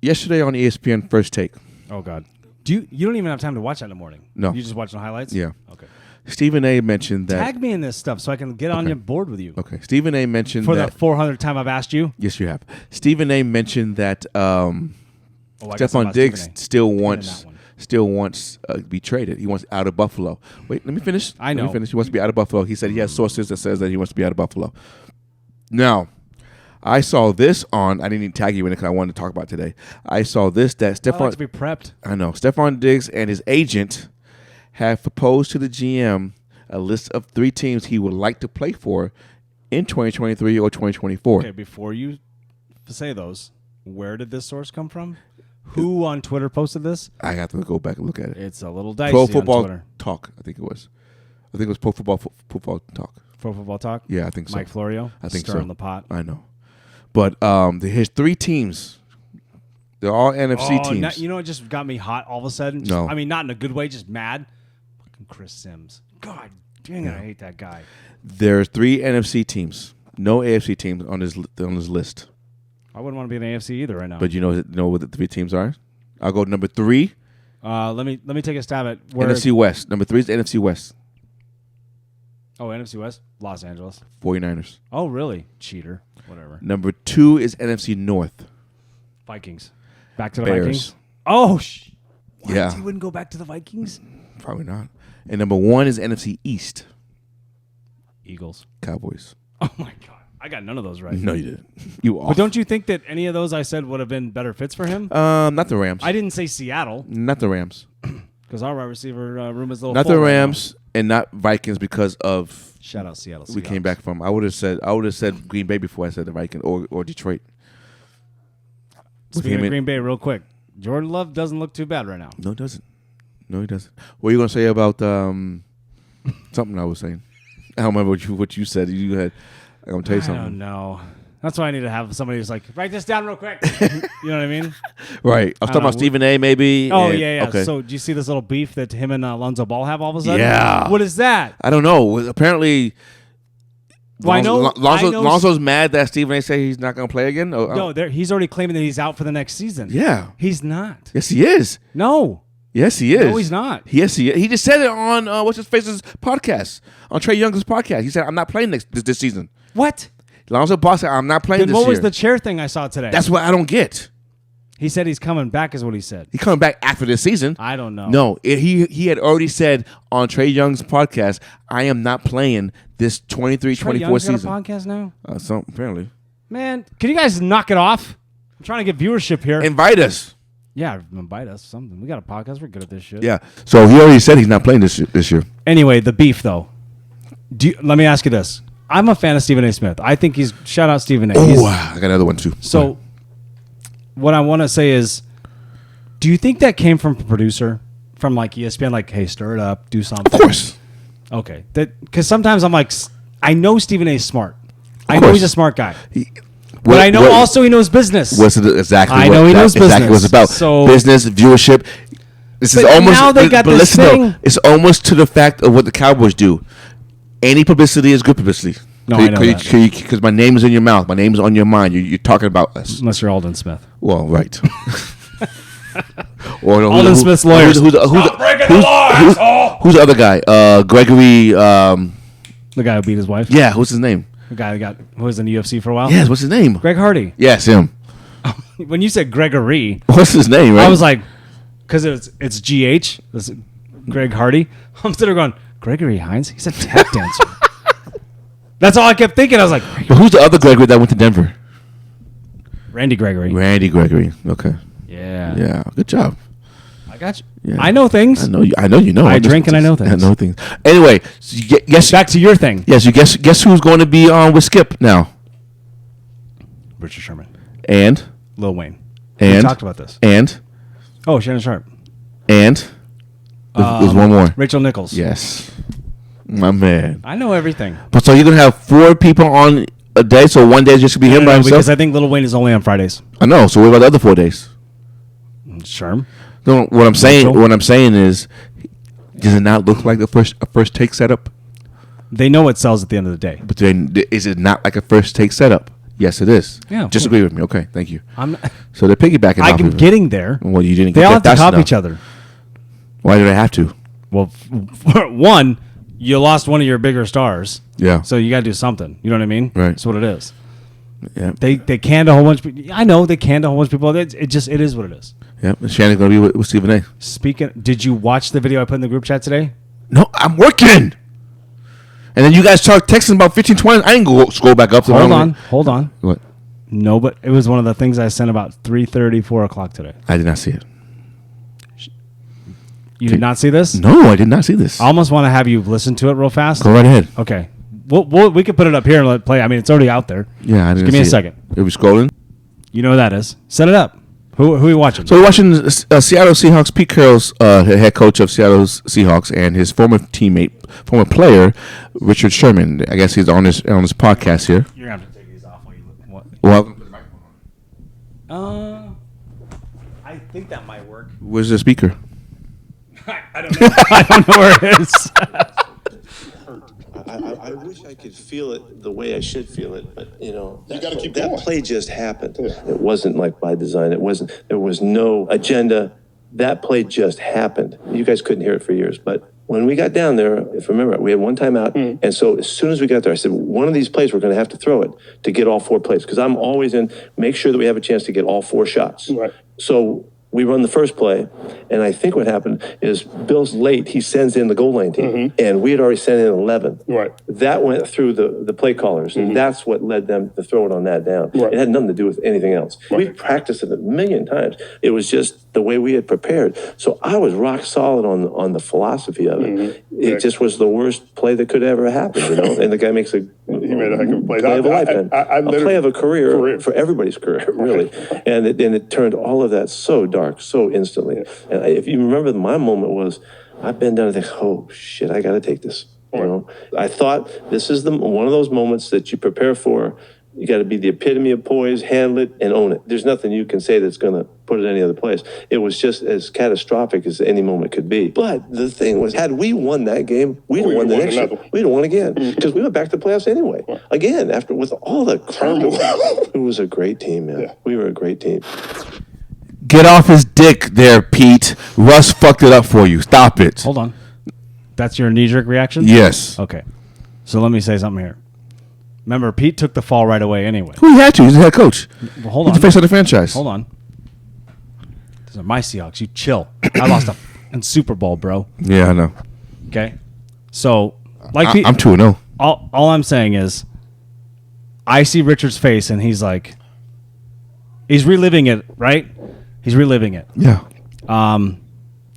Yesterday on ESPN First Take. Oh God. You don't even have time to watch that in the morning? No. You just watch the highlights? Yeah. Okay. Stephen A. mentioned that. Tag me in this stuff so I can get on your board with you. Okay. Stephen A. mentioned For that. the 400th time I've asked you? Yes, you have. Stephen A. mentioned that Stephon Diggs still wants to be traded. He wants out of Buffalo. Wait, let me finish. I know. Let me finish. He wants to be out of Buffalo. He said he has sources that says that he wants to be out of Buffalo. Now, I saw this on. I didn't even tag you in it because I wanted to talk about it today. I saw this that I like to be prepped. I know. Stephon Diggs and his agent have proposed to the GM a list of 3 teams he would like to play for in 2023 or 2024. Okay, before you say those, where did this source come from? Who on Twitter posted this? I have to go back and look at it. It's a little dicey Pro on Football Twitter. Talk, I think it was. I think it was Pro Football Talk. Pro Football Talk? Yeah, I think so. Mike Florio? I think stirring so. the pot. I know. But his 3 teams, they're all NFC teams. You know, it just got me hot all of a sudden. No. I mean, not in a good way, just mad. Fucking Chris Sims. God dang it, I hate that guy. There's 3 NFC teams. No AFC teams on his list. I wouldn't want to be in the AFC either right now. But you know what the 3 teams are? I'll go number 3. Let me take a stab at where NFC West. Number 3 is the NFC West. Oh, NFC West? Los Angeles. 49ers. Oh, really? Cheater. Whatever. Number 2 is NFC North. Vikings. Back to the Bears. Vikings? Oh, what? Yeah. You wouldn't go back to the Vikings? Probably not. And number 1 is NFC East. Eagles. Cowboys. Oh, my God. I got none of those right. No, you didn't. You off. But don't you think that any of those I said would have been better fits for him? Not the Rams. I didn't say Seattle Not the Rams. because our wide receiver room is a little Not full the right now. Rams and not Vikings because of Shout out Seattle. we came back from. I would have said Green Bay before I said the Vikings or Detroit. Speaking of Green Bay, real quick, Jordan Love doesn't look too bad right now. No, it doesn't. No, he doesn't. What are you gonna say about something I was saying? I don't remember what you said. You had. I'm gonna tell you something. I don't know. That's why I need to have somebody who's like, write this down real quick. You know what I mean? Right. I was talking about Stephen A. Maybe. Oh, and, yeah. Okay. So do you see this little beef that him and Lonzo Ball have all of a sudden? Yeah. What is that? I don't know. Apparently, Well, Lonzo's mad that Stephen A. say he's not gonna play again. No, he's already claiming that he's out for the next season. Yeah. He's not. Yes, he is. No. Yes, he is. No, he's not. Yes, he is. He just said it on what's his face's podcast, on Trey Young's podcast. He said, "I'm not playing this season." What? Lonzo Ball said, "I'm not playing Then this what year." was the chair thing I saw today? That's what I don't get. He said he's coming back, is what he said. He's coming back after this season. I don't know. No, he had already said on Trae Young's podcast, I am not playing this 23-24 season. Got a podcast now? So apparently. Man, can you guys knock it off? I'm trying to get viewership here. Invite us. Yeah, invite us. Something. We got a podcast. We're good at this shit. Yeah. So he already said he's not playing this year. Anyway, the beef though. Let me ask you this. I'm a fan of Stephen A. Smith. I think he's shout out Stephen A. Oh, I got another one too. So, what I want to say is, do you think that came from a producer, from like ESPN, like, hey, stir it up, do something? Of course. Okay, because sometimes I'm like, I know Stephen A. is smart. I know he's a smart guy. But I know also he knows business. What's it exactly? I know he knows business. Exactly what it's about. So, business, viewership. This is almost. Now they got this thing. It's almost to the fact of what the Cowboys do. Any publicity is good publicity. No, I know that. Because my name is in your mouth. My name is on your mind. You're talking about us. Unless you're Alden Smith. Well, right. Or Alden Smith's lawyers. Who's the other guy? Gregory. The guy who beat his wife. Yeah, what's his name? The guy who was in the UFC for a while. Yes, what's his name? Greg Hardy. Yes, him. When you said Gregory, what's his name? Right? I was like, because it's GH. This is Greg Hardy. I'm sitting there going, Gregory Hines. He's a tap dancer. That's all I kept thinking. I was like, but who's the other Gregory that went to Denver? Randy Gregory. Randy Gregory. Okay. Yeah. Yeah. Good job. I got you. Yeah. I know things. I know you know. I drink and I know things. I know things. Anyway, so guess back to your thing. Yes, you guess who's going to be on with Skip now? Richard Sherman. And Lil Wayne. And we talked about this. And Shannon Sharp. And there's one more. Rachel Nichols. Yes. My man. I know everything. But so you're gonna have 4 people on a day, so one day is just gonna be him by himself? Because I think Lil Wayne is only on Fridays. I know. So what about the other 4 days? Sherm. No, what I'm saying is, does it not look like a first take setup? They know it sells at the end of the day. But then, is it not like a first take setup? Yes, it is. Yeah. Just agree with me. Okay, thank you. I'm So they're piggybacking. I'm getting there. Well, you didn't. They all have to fast copy enough. each other. Why do they have to? Well, one, you lost one of your bigger stars. Yeah. So you got to do something. You know what I mean? Right. That's what it is. Yeah. They canned a whole bunch of people. I know they canned a whole bunch of people. It is what it is. Yeah. Shannon's going to be with Stephen A. Speaking, did you watch the video I put in the group chat today? No, I'm working. And then you guys start texting about 15, 20. I ain't go scroll back up. Hold on. What? No, but it was one of the things I sent about 3:30, 4 o'clock today. I did not see it. You did not see this? No, I did not see this. I almost want to have you listen to it real fast. Go right ahead. Okay. We could put it up here and let it play. I mean, it's already out there. Yeah, I didn't Give me a see second. Are we scrolling? You know what that is. Set it up. Who are you watching? So we're watching Seattle Seahawks. Pete Carroll's head coach of Seattle Seahawks, and his former player, Richard Sherman. I guess he's on this podcast here. You're going to have to take these off while you look. What? Well, I'm gonna put the microphone on. I think that might work. Where's the speaker? I don't know. I don't know where it is. I wish I could feel it the way I should feel it, but you got to keep going. That play just happened. Yeah. It wasn't like by design. There was no agenda. That play just happened. You guys couldn't hear it for years, but when we got down there, if I remember, we had one timeout, and so as soon as we got there, I said, one of these plays we're going to have to throw it to get all 4 plays, because I'm always in make sure that we have a chance to get all 4 shots. Right. So we run the first play, and I think what happened is Bill's late. He sends in the goal line team, and we had already sent in 11. Right. That went through the play callers, and that's what led them to throw it on that down. Right. It had nothing to do with anything else. Right. We practiced it a million times. It was just the way we had prepared. So I was rock solid on the philosophy of it. It just was the worst play that could ever happen, And the guy makes a made a heck of a play. of a lifetime, a play of a career for everybody's career, really. And it turned all of that so dark, so instantly. And if you remember, my moment was, I bend down and think, oh shit, I got to take this. I thought this is one of those moments that you prepare for. You got to be the epitome of poise, handle it, and own it. There's nothing you can say that's going to put it any other place. It was just as catastrophic as any moment could be. But the thing was, had we won that game, we'd have won the next year. We'd have won again, because we went back to the playoffs anyway. Again, after with all the crap. It was a great team, man. Yeah. We were a great team. Get off his dick there, Pete. Russ fucked it up for you. Stop it. Hold on. That's your knee-jerk reaction? Yes. Okay. So let me say something here. Remember, Pete took the fall right away anyway. Who he had to? He's the head coach. Well, hold He's on. the face of the franchise. Hold on. Those are my Seahawks. You chill. I lost a fucking Super Bowl, bro. Yeah, I know. Okay? So, like... I'm 2-0. All I'm saying is, I see Richard's face, and he's like... He's reliving it, right? He's reliving it. Yeah.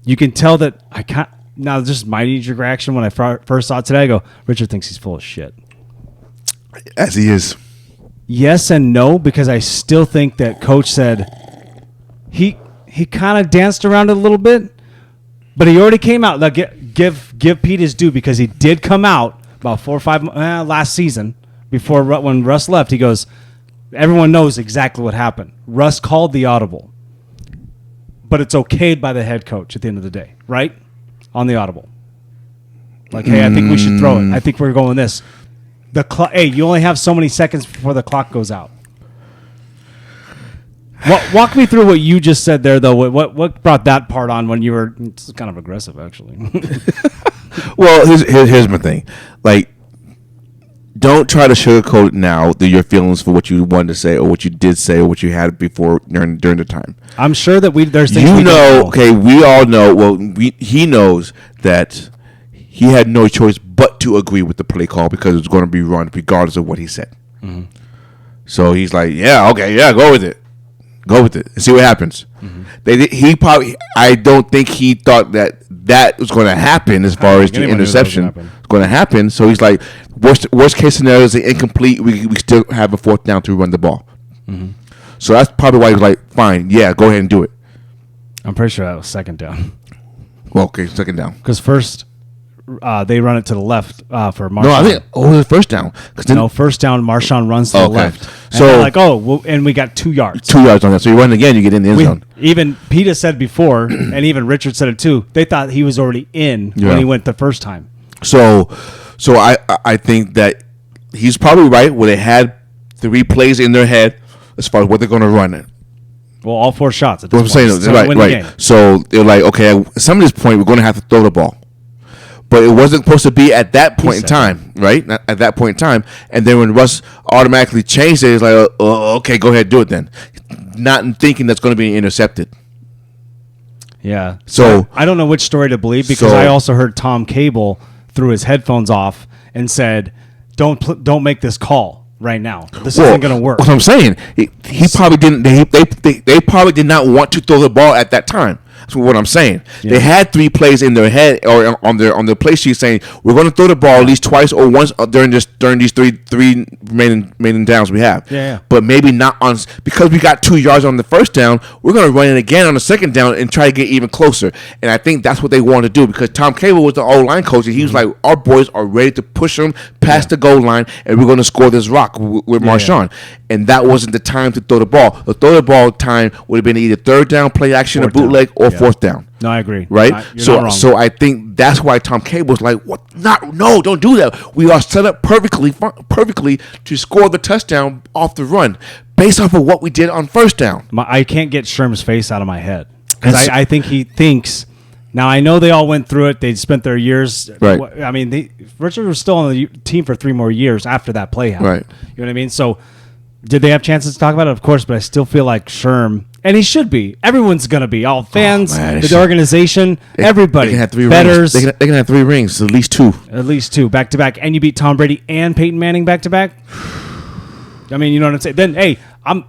You can tell that I can't... Now, this is my knee-jerk reaction when I first saw it today. I go, Richard thinks he's full of shit. As he is. Yes and no, because I still think that Coach said he kind of danced around it a little bit, but he already came out. Like, give Pete his due, because he did come out about 4 or 5 last season before when Russ left. He goes, everyone knows exactly what happened. Russ called the audible, but it's okayed by the head coach at the end of the day, right? On the audible. Like, hey, I think we should throw it. I think we're going this. The clock. Hey, you only have so many seconds before the clock goes out. Walk me through what you just said there, though. What brought that part on when you were... It's kind of aggressive, actually. Well, here's my thing. Like, don't try to sugarcoat now your feelings for what you wanted to say or what you did say or what you had before during the time. I'm sure that there's things we know. Okay, we all know. Well, he knows that he had no choice but to agree with the play call because it was going to be run regardless of what he said. Mm-hmm. So he's like, "Yeah, okay, yeah, go with it and see what happens." Mm-hmm. I don't think he thought that was going to happen as far as the interception was going to happen. So he's like, worst case scenario is incomplete. We still have a 4th down to run the ball. Mm-hmm. So that's probably why he was like, fine, yeah, go ahead and do it. I'm pretty sure that was 2nd down. Well, okay, 2nd down. Because first they run it to the left for Marshawn. No, I think it was 1st down. No, 1st down, Marshawn runs to the left. And so like, and we got 2 yards. 2 yards on that. So you run again, you get in the end zone. Even Peter said before, and even Richard said it too, they thought he was already in when he went the first time. So I think that he's probably right where they had 3 plays in their head as far as what they're going to run it. Well, all 4 shots. What I'm saying, right. So they're like, okay, at some of this point, we're going to have to throw the ball. But it wasn't supposed to be at that point in time, right? Not at that point in time. And then when Russ automatically changed it, it's like, okay, go ahead, do it then. Not thinking that's going to be intercepted. Yeah. So I don't know which story to believe, because I also heard Tom Cable threw his headphones off and said, "Don't make this call right now. This isn't going to work." What I'm saying, he probably didn't. They probably did not want to throw the ball at that time. That's what I'm saying. Yeah. They had 3 plays in their head or on their play sheet saying, we're going to throw the ball at least twice or once during these three remaining downs we have. Yeah. But maybe not on, because we got 2 yards on the 1st down. We're going to run it again on the 2nd down and try to get even closer. And I think that's what they want to do, because Tom Cable was the O-line coach, and he was like, our boys are ready to push them past the goal line, and we're going to score this rock with Marshawn. And that wasn't the time to throw the ball. The throw the ball time would have been either 3rd down play action, 4th or bootleg, or 4th down. No, I agree. Right? So I think that's why Tom Cable was like, "What? No, don't do that. We are set up perfectly to score the touchdown off the run based off of what we did on 1st down." I can't get Sherm's face out of my head, because I think he thinks. Now, I know they all went through it. They spent their years. Right. I mean, Richard was still on the team for 3 more years after that play happened. Right. You know what I mean? So, did they have chances to talk about it? Of course, but I still feel like Sherm, and he should be. Everyone's going to be. All fans, the organization, everybody. They can have 3 bettors. rings. They can have 3 rings, at least 2. At least 2, back to back. And you beat Tom Brady and Peyton Manning back to back. I mean, you know what I'm saying? Then, hey, I'm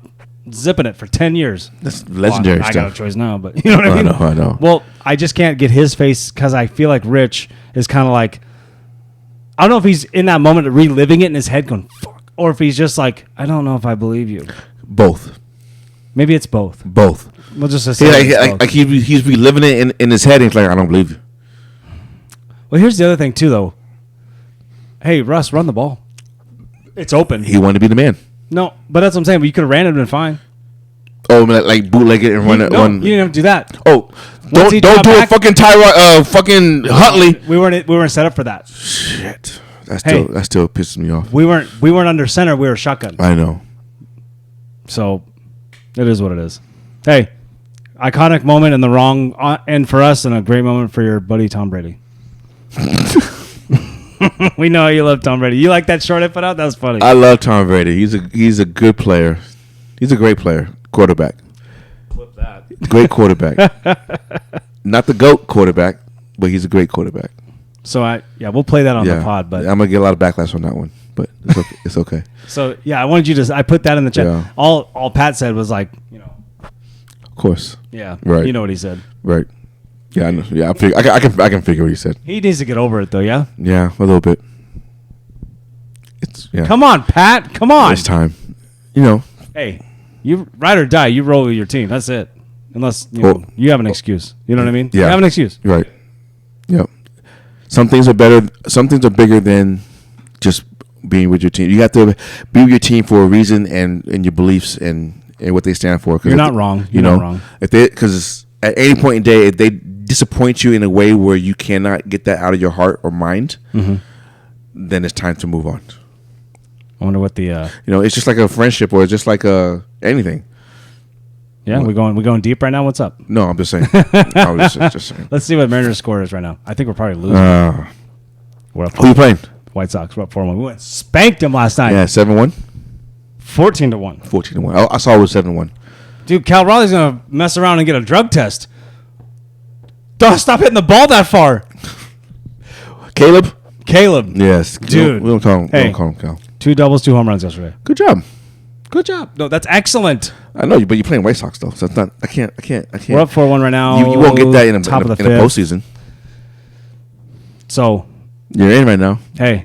zipping it for 10 years. That's legendary stuff. stuff. I got a choice now, but you know what I mean? I know. Well, I just can't get his face, because I feel like Rich is kind of like, I don't know if he's in that moment reliving it in his head going, fuck, or if he's just like, I don't know if I believe you. Both. Maybe it's both. Both. We'll just say he's reliving it in his head, and he's like, I don't believe you. Well, here's the other thing, too, though. Hey, Russ, run the ball. It's open. He wanted to be the man. No, but that's what I'm saying. But you could have ran it and been fine. Oh, like bootleg it and run it. No, you didn't have to do that. Oh, don't do a fucking Tyrod, fucking Huntley. We weren't set up for that. Shit, that still pisses me off. We weren't under center. We were shotgun. I know. So, it is what it is. Hey, iconic moment in the wrong end for us, and a great moment for your buddy Tom Brady. We know you love Tom Brady. You like that short I put out? That was funny. I love Tom Brady. He's a good player. He's a great player, quarterback. Flip that. Great quarterback. Not the GOAT quarterback, but he's a great quarterback. So we'll play that on the pod. But I'm gonna get a lot of backlash on that one, but it's okay. It's okay. So I wanted you to. I put that in the chat. Yeah. All Pat said was like, Of course. Yeah. Right. You know what he said. Right. Yeah, I know. Yeah, I can figure what he said. He needs to get over it though. Yeah. Yeah, a little bit. Come on, Pat. Come on. It's time. Hey, you ride or die. You roll with your team. That's it. Unless you have an excuse. You know what I mean? Yeah. You have an excuse. Right. Yep. Some things are better. Some things are bigger than just being with your team. You have to be with your team for a reason and your beliefs and what they stand for. You're not wrong. You're not wrong. Because at any point in the day, if they disappoint you in a way where you cannot get that out of your heart or mind, then it's time to move on. I wonder what the it's just like a friendship or just like anything. Yeah, we're going deep right now. What's up? No, I'm just saying. I was just saying. Let's see what Mariners score is right now. I think we're probably losing. We're up Who you playing? White Sox. We're up 4-1. We went spanked them last night. Yeah, 7-1. 14-1. 14-1. I saw it was 7-1. Dude, Cal Raleigh's gonna mess around and get a drug test. Don't stop hitting the ball that far. Caleb. Dude. Yes, we don't call him. Hey. Don't call him Cal. 2 doubles, 2 home runs yesterday. Good job. No, that's excellent. I know you, but you're playing White Sox though, so it's not. I can't. We're up 4-1 right now. You won't get that in a fifth. postseason. So you're in right now. Hey,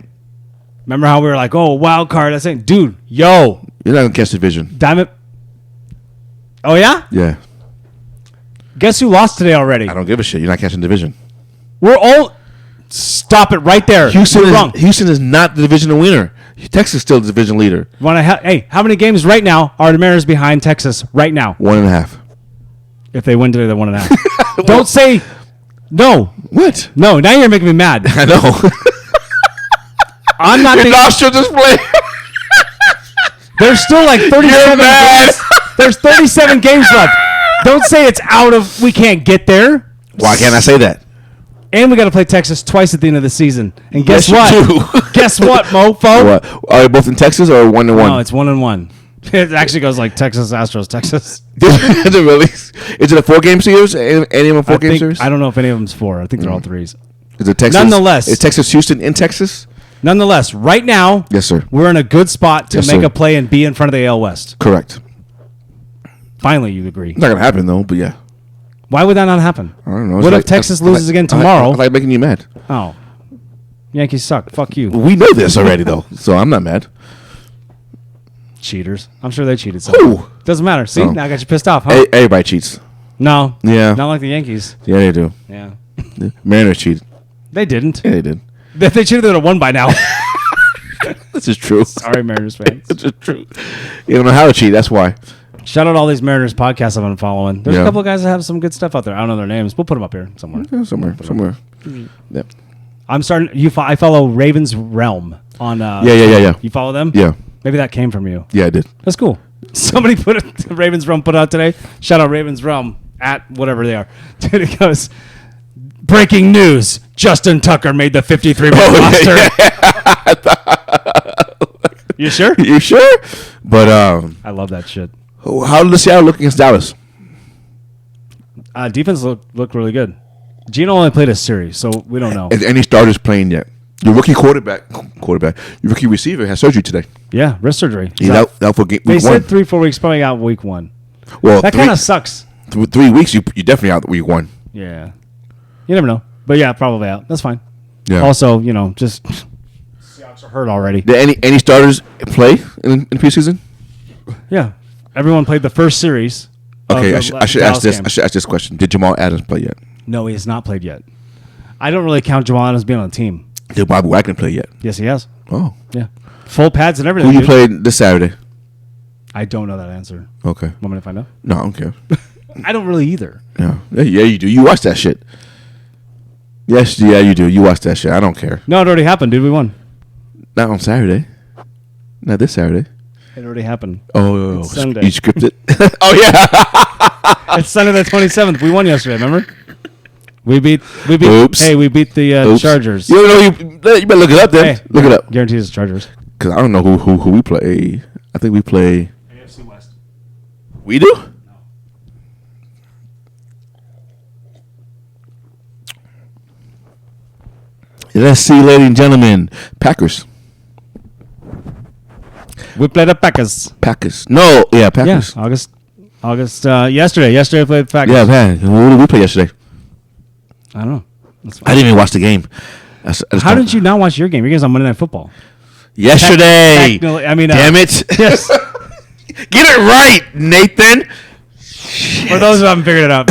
remember how we were like, oh, wild card? I saying, dude, you're not gonna catch the division. Diamond. Oh yeah. Yeah. Guess who lost today already? I don't give a shit. You're not catching division. We're all. Stop it right there. Houston is not the division winner. Texas is still the division leader. Hey, how many games right now are the Mariners behind Texas right now? 1.5. If they win today, they're 1.5. Don't say no. What? No, now you're making me mad. I know. I'm not. Your nostril display. There's still like 37 games. There's 37 games left. Don't say it's out of. We can't get there. Why can't I say that? And we got to play Texas twice at the end of the season. And guess Yes, you what? do. Guess what, mofo? What? Are they both in Texas or 1-1? No, it's 1-1. It actually goes like Texas Astros, Texas. Is it really? Is it a 4-game series? Any of them 4-game series? I don't know if any of them's 4. I think they're all 3s. Is it Texas? Nonetheless, is Texas Houston in Texas? Nonetheless, right now, yes, sir. We're in a good spot to make sir. a play and be in front of the AL West. Correct. Finally, you agree. It's not gonna happen though, but yeah. Why would that not happen? I don't know. What if Texas loses again tomorrow? I like making you mad. Oh, Yankees suck. Fuck you. We know this already though, so I'm not mad. Cheaters. I'm sure they cheated. Who? Doesn't matter. See, now I got you pissed off, huh? Everybody cheats. No. Yeah. Not like the Yankees. Yeah, they do. Yeah. Mariners cheated. They didn't. Yeah, they did. If they cheated, they would have won by now. This is true. Sorry, Mariners fans. This is true. You don't know how to cheat. That's why. Shout out all these Mariners podcasts I've been following. There's a couple of guys that have some good stuff out there. I don't know their names. We'll put them up here somewhere. Yeah, somewhere. Yep. I'm starting. I follow Ravens Realm on. Yeah. You follow them? Yeah. Maybe that came from you. Yeah, I did. That's cool. Somebody put it. Ravens Realm put out today. Shout out Ravens Realm at whatever they are. Dude, it goes. Breaking news: Justin Tucker made the 53-man roster. You sure? You sure? But I love that shit. How did the Seattle look against Dallas? Defense looked really good. Gino only played a series, so we don't know. Is any starters playing yet? Your rookie quarterback, your rookie receiver has surgery today. Yeah, wrist surgery. He's out for week 1. They said 3-4 weeks, probably out week 1. Well, that kind of sucks. 3 weeks, you definitely out week 1. Yeah, you never know, but yeah, probably out. That's fine. Yeah. Also, just Seahawks are hurt already. Did any starters play in preseason? Yeah, everyone played the first series. Okay, I should ask this. I should ask this question. Did Jamal Adams play yet? No, he has not played yet. I don't really count Jamal Adams being on the team. Did Bobby Wagner play yet? Yes, he has. Oh, yeah, full pads and everything. Who you played this Saturday? I don't know that answer. Okay. Want me to find out? No, I don't care. I don't really either. Yeah, you do. You watch that shit. Yes, yeah, you do. You watch that shit. I don't care. No, it already happened, dude. We won. Not on Saturday. Not this Saturday. It already happened. Oh, it's Sunday. You scripted? Oh, yeah. It's Sunday the 27th. We won yesterday, remember? We beat. Oops. Hey, we beat the Chargers. You know, you better look it up then. Hey, look it up. Guarantees it's Chargers. Because I don't know who we play. I think we play. AFC West. We do? Let's see, ladies and gentlemen. Packers. We played the Packers. Packers. No, yeah, Packers. Yeah, August. Yesterday we played the Packers. Yeah, man. Who did we play yesterday? I don't know. That's I didn't even watch the game. How did you not watch your game? Your game's on Monday Night Football. Yesterday. Damn it. Yes. Get it right, Nathan. For those who haven't figured it out.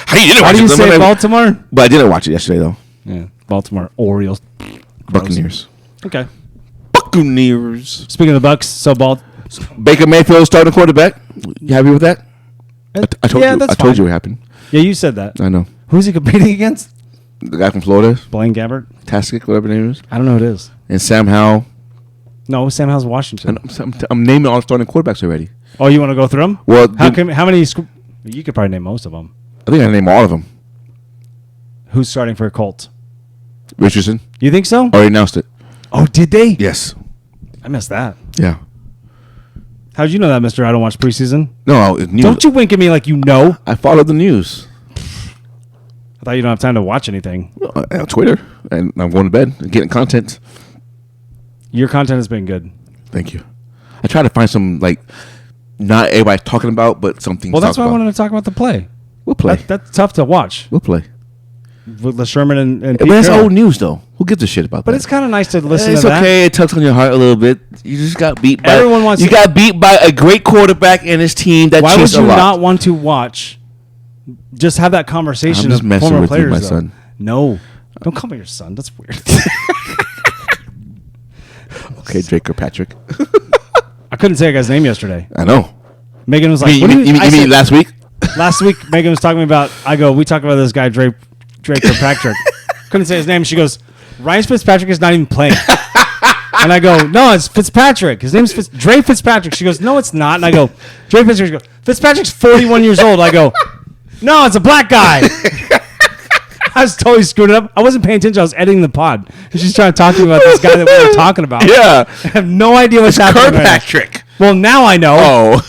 How you didn't How watch do you it? say Baltimore? But I didn't watch it yesterday, though. Yeah, Baltimore Orioles. Buccaneers. Okay. Buccaneers. Speaking of the Bucks, so Baker Mayfield starting quarterback. You happy with that? I told you. That's I told fine. you what happened. Yeah, you said that. I know. Who's he competing against? The guy from Florida. Blaine Gabbert. Taskic, whatever his name is. I don't know who it is. And Sam Howell. No, Sam Howell's Washington. I'm naming all the starting quarterbacks already. Oh, you want to go through them? Well, how many? You could probably name most of them. I think I named all of them. Who's starting for Colts? Richardson. You think so? Already announced it. Oh, did they? Yes. I missed that. Yeah. How'd you know that, Mister? I don't watch preseason. No, it's news. Don't you wink at me like you know. I follow the news. I thought you don't have time to watch anything. On Twitter, and I'm going to bed and getting content. Your content has been good. Thank you. I try to find some, like, not everybody's talking about, but something. Well, that's why I wanted to talk about the play. We'll play. That's tough to watch. We'll play. With the Sherman and But that's old news, though. Who gives a shit about that? But it's kind of nice to listen it's to that. It's okay. It tugs on your heart a little bit. You just got beat by. Everyone wants. You got beat by a great quarterback and his team. That why would chased a you lot. not want to watch? Just have that conversation. I'm just of messing former with players, you, my though. son. No, don't call me your son. That's weird. Okay, Drake or Patrick. I couldn't say a guy's name yesterday. I know. Megan was like, You mean last week? Last week, Megan was talking about. We talked about this guy Drake or Patrick. Couldn't say his name. She goes, Ryan Fitzpatrick is not even playing. And I go, no, it's Fitzpatrick. His name's Dre Fitzpatrick. She goes, no, it's not. And I go, Dre Fitzpatrick. She goes, Fitzpatrick's 41 years old. I go, no, it's a black guy. I was totally screwed it up. I wasn't paying attention. I was editing the pod. And she's trying to talk to me about this guy that we were talking about. Yeah. I have no idea what's happening. Kirkpatrick. Well, now I know. Oh.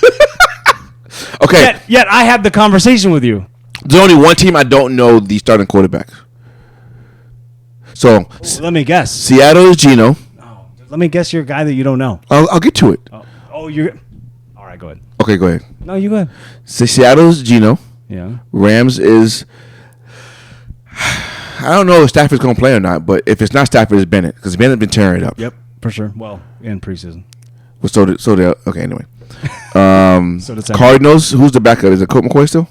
Okay. Yet I had the conversation with you. There's only one team I don't know the starting quarterback. So Let me guess. Seattle is Geno. No, let me guess your guy that you don't know. I'll get to it. Oh, you're... All right, go ahead. Okay, go ahead. No, you go ahead. Seattle is Geno. Yeah. Rams is... I don't know if Stafford's going to play or not, but if it's not Stafford, it's Bennett, because Bennett's been tearing it up. Yep, for sure. Well, in preseason. Well, okay, anyway. So did Cardinals, who's the backup? Is it Colt McCoy still?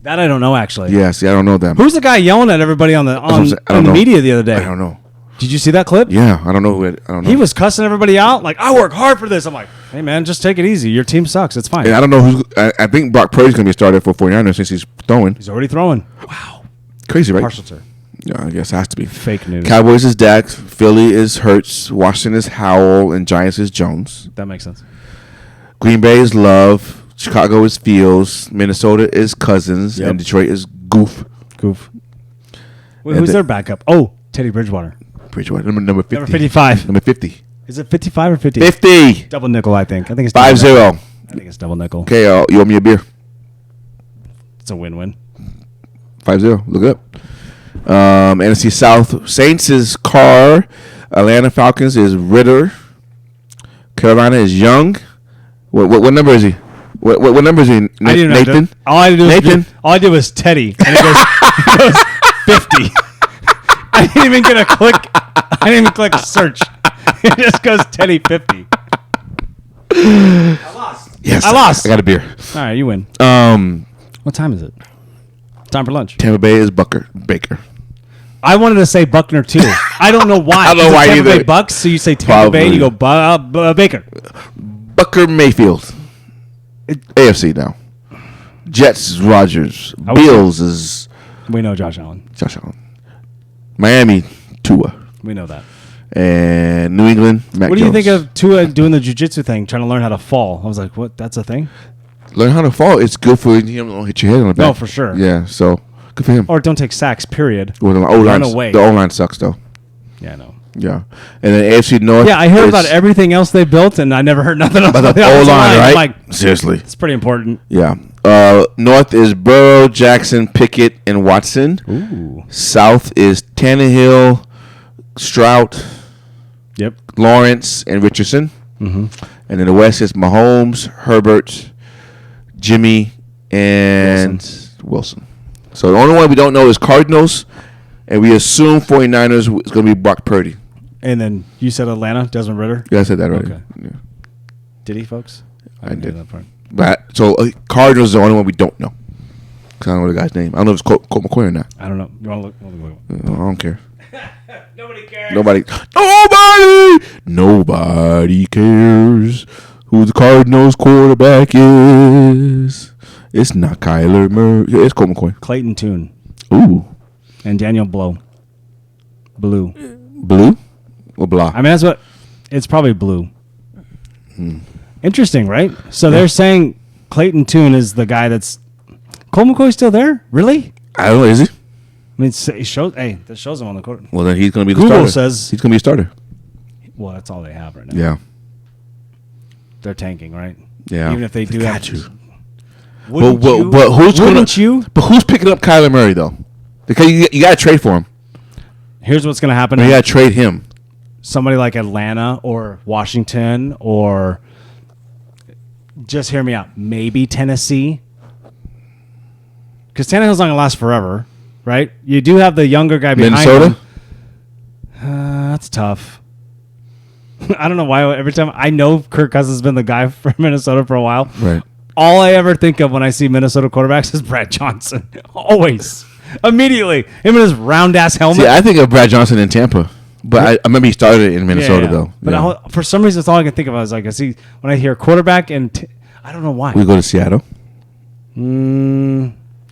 That I don't know, actually. Yeah, see, I don't know them. Who's the guy yelling at everybody on the media the other day? I don't know. Did you see that clip? Yeah, I don't know. I don't know. He was cussing everybody out. Like, I work hard for this. I'm like, hey, man, just take it easy. Your team sucks. It's fine. And I don't know who's... I think Brock Purdy's going to be a starter for 49ers since he's throwing. He's already throwing. Wow. Crazy, right? Partial to. Yeah, I guess it has to be. Fake news. Cowboys is Dak. Philly is Hurts. Washington is Howell. And Giants is Jones. That makes sense. Green Bay is Love. Chicago is Fields. Minnesota is Cousins. Yep. And Detroit is Goof. Wait, who's their backup? Oh, Teddy Bridgewater. Number 50. Number 55. Number 50. Is it 55 or 50? 50. Double nickel, I think. I think it's double 5-0. nickel. I think it's double nickel. Okay, you owe me a beer. It's a win-win. 5-0. Look it up. NFC South. Saints is Carr. Atlanta Falcons is Ritter. Carolina is Young. What number is he? What number is he? Nathan? All I did was Teddy. And it goes 50. I didn't even get a click. I didn't even click search. It just goes Teddy 50. I lost. Yes. I lost. I got a beer. All right, you win. What time is it? Time for lunch. Tampa Bay is Baker. I wanted to say Buckner too. I don't know why. I don't know why Tampa either. Bay Bucks, so you say Tampa Bay and you go Baker. Bucker Mayfield. AFC now. Jets is Rodgers. Bills is We know Josh Allen. Miami, Tua. We know that. And New England, Mac What do you Jones. think of Tua doing the jiu-jitsu thing, trying to learn how to fall? I was like, what? That's a thing? Learn how to fall. It's good for you to hit your head on the back. No, for sure. Yeah, so good for him. Or don't take sacks, period. Well, the Run away. O-line sucks, though. Yeah, I know. Yeah, and then AFC North. Yeah, I heard about everything else they built, and I never heard nothing else about the O-line, right? Like, seriously, it's pretty important. Yeah. North is Burrow, Jackson, Pickett, and Watson. Ooh. South is Tannehill, Stroud, Yep. Lawrence, and Richardson. Mm-hmm. And then the West is Mahomes, Herbert, Jimmy, and Wilson. So the only one we don't know is Cardinals, and we assume 49ers is going to be Brock Purdy. And then you said Atlanta, Desmond Ritter? Yeah, I said that already. Okay. Yeah. Did he, folks? I did. That part. But so Cardinals is the only one we don't know. Because I don't know the guy's name. I don't know if it's Colt McCoy or not. I don't know. You want to look? I don't care. Nobody cares. Nobody cares who the Cardinals quarterback is. It's not Kyler Murray. It's Colt McCoy. Clayton Tune. Ooh. And Daniel Blue. Blue or blah? I mean, that's what. It's probably blue. Interesting, right? So they're saying Clayton Tune is the guy that's. Colt McCoy's still there? Really? I don't know. Is he? I mean, it shows. Hey, that shows him on the court. Well, then he's going to be the Google starter. says He's going to be a starter. Well, that's all they have right now. Yeah. They're tanking, right? Yeah. Even if they do got that. you. Wouldn't you? But who's Wouldn't you? But who's picking up Kyler Murray though? Because you got to trade for him. Here's what's going to happen. You got to trade him. Somebody like Atlanta or Washington or just hear me out. Maybe Tennessee. Because Tannehill's not going to last forever, right? You do have the younger guy behind Minnesota? him. That's tough. I don't know why every time I know Kirk Cousins has been the guy for Minnesota for a while. Right. All I ever think of when I see Minnesota quarterbacks is Brad Johnson. Always. Immediately. Him in his round-ass helmet. See, I think of Brad Johnson in Tampa. But I remember he started in Minnesota, though. But for some reason, that's all I can think of. I was like, I see when I hear quarterback, and I don't know why. We go to Seattle.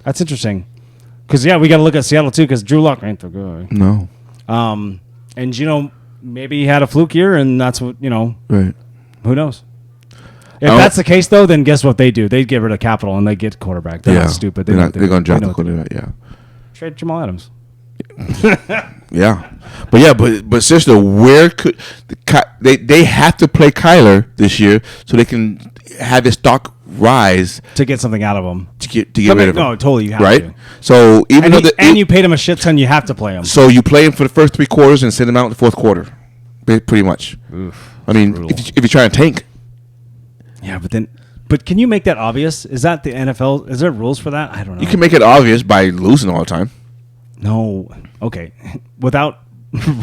That's interesting. Because, we got to look at Seattle, too, because Drew Lock ain't the guy. No. And, maybe he had a fluke year, and that's what, Right. who knows? If that's the case, though, then guess what they do? They get rid of capital, and they get quarterback. They're not stupid. They're going to draft the quarterback, Trade Jamal Adams. Yeah. But seriously, where could they have to play Kyler this year so they can have his stock rise to get something out of him. To get rid of him. No, totally, you have right? to. So even you paid him a shit ton, you have to play him. So you play him for the first 3 quarters and send him out in the fourth quarter, pretty much. Oof, I mean, if you're trying to tank. Yeah, but can you make that obvious? Is that the NFL? Is there rules for that? I don't know. You can make it obvious by losing all the time. No. Okay. Without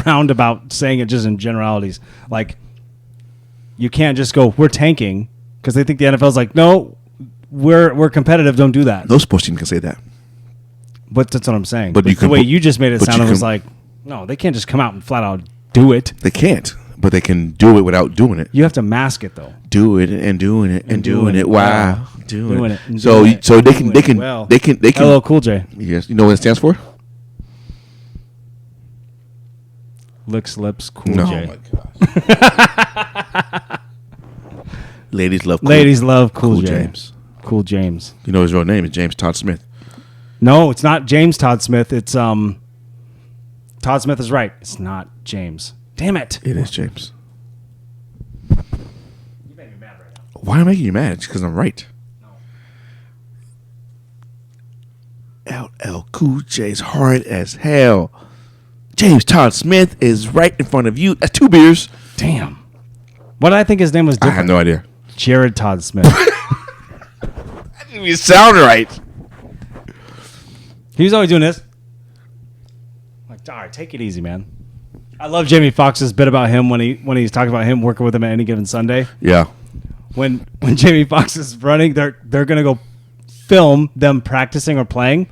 roundabout saying it just in generalities. Like, you can't just go, we're tanking, because they think the NFL's like, no, we're competitive, don't do that. No sports team can say that. But that's what I'm saying. But the way you just made it sound, it was like, no, they can't just come out and flat out do it. They can't, but they can do it without doing it. You have to mask it, though. Do it and doing it and doing it. Wow. Doing it. So they can. Hello, Cool J. Yes. You know what it stands for? Licks lips, Cool No. J. Oh my gosh. Ladies love Cool J. James. Cool James. You know his real name is James Todd Smith. No, it's not James Todd Smith. It's Todd Smith is right. It's not James. Damn it. It is James. You make me mad right now. Why am I making you mad? It's because I'm right. No. LL Cool J's hard as hell. James Todd Smith is right in front of you. That's 2 beers. Damn. What did I think his name was different? I have no idea. Jared Todd Smith. That didn't even sound right. He was always doing this. Like, all right, take it easy, man. I love Jamie Foxx's bit about him when he's talking about him working with him at any given Sunday. Yeah. When Jamie Foxx is running, they're gonna go film them practicing or playing,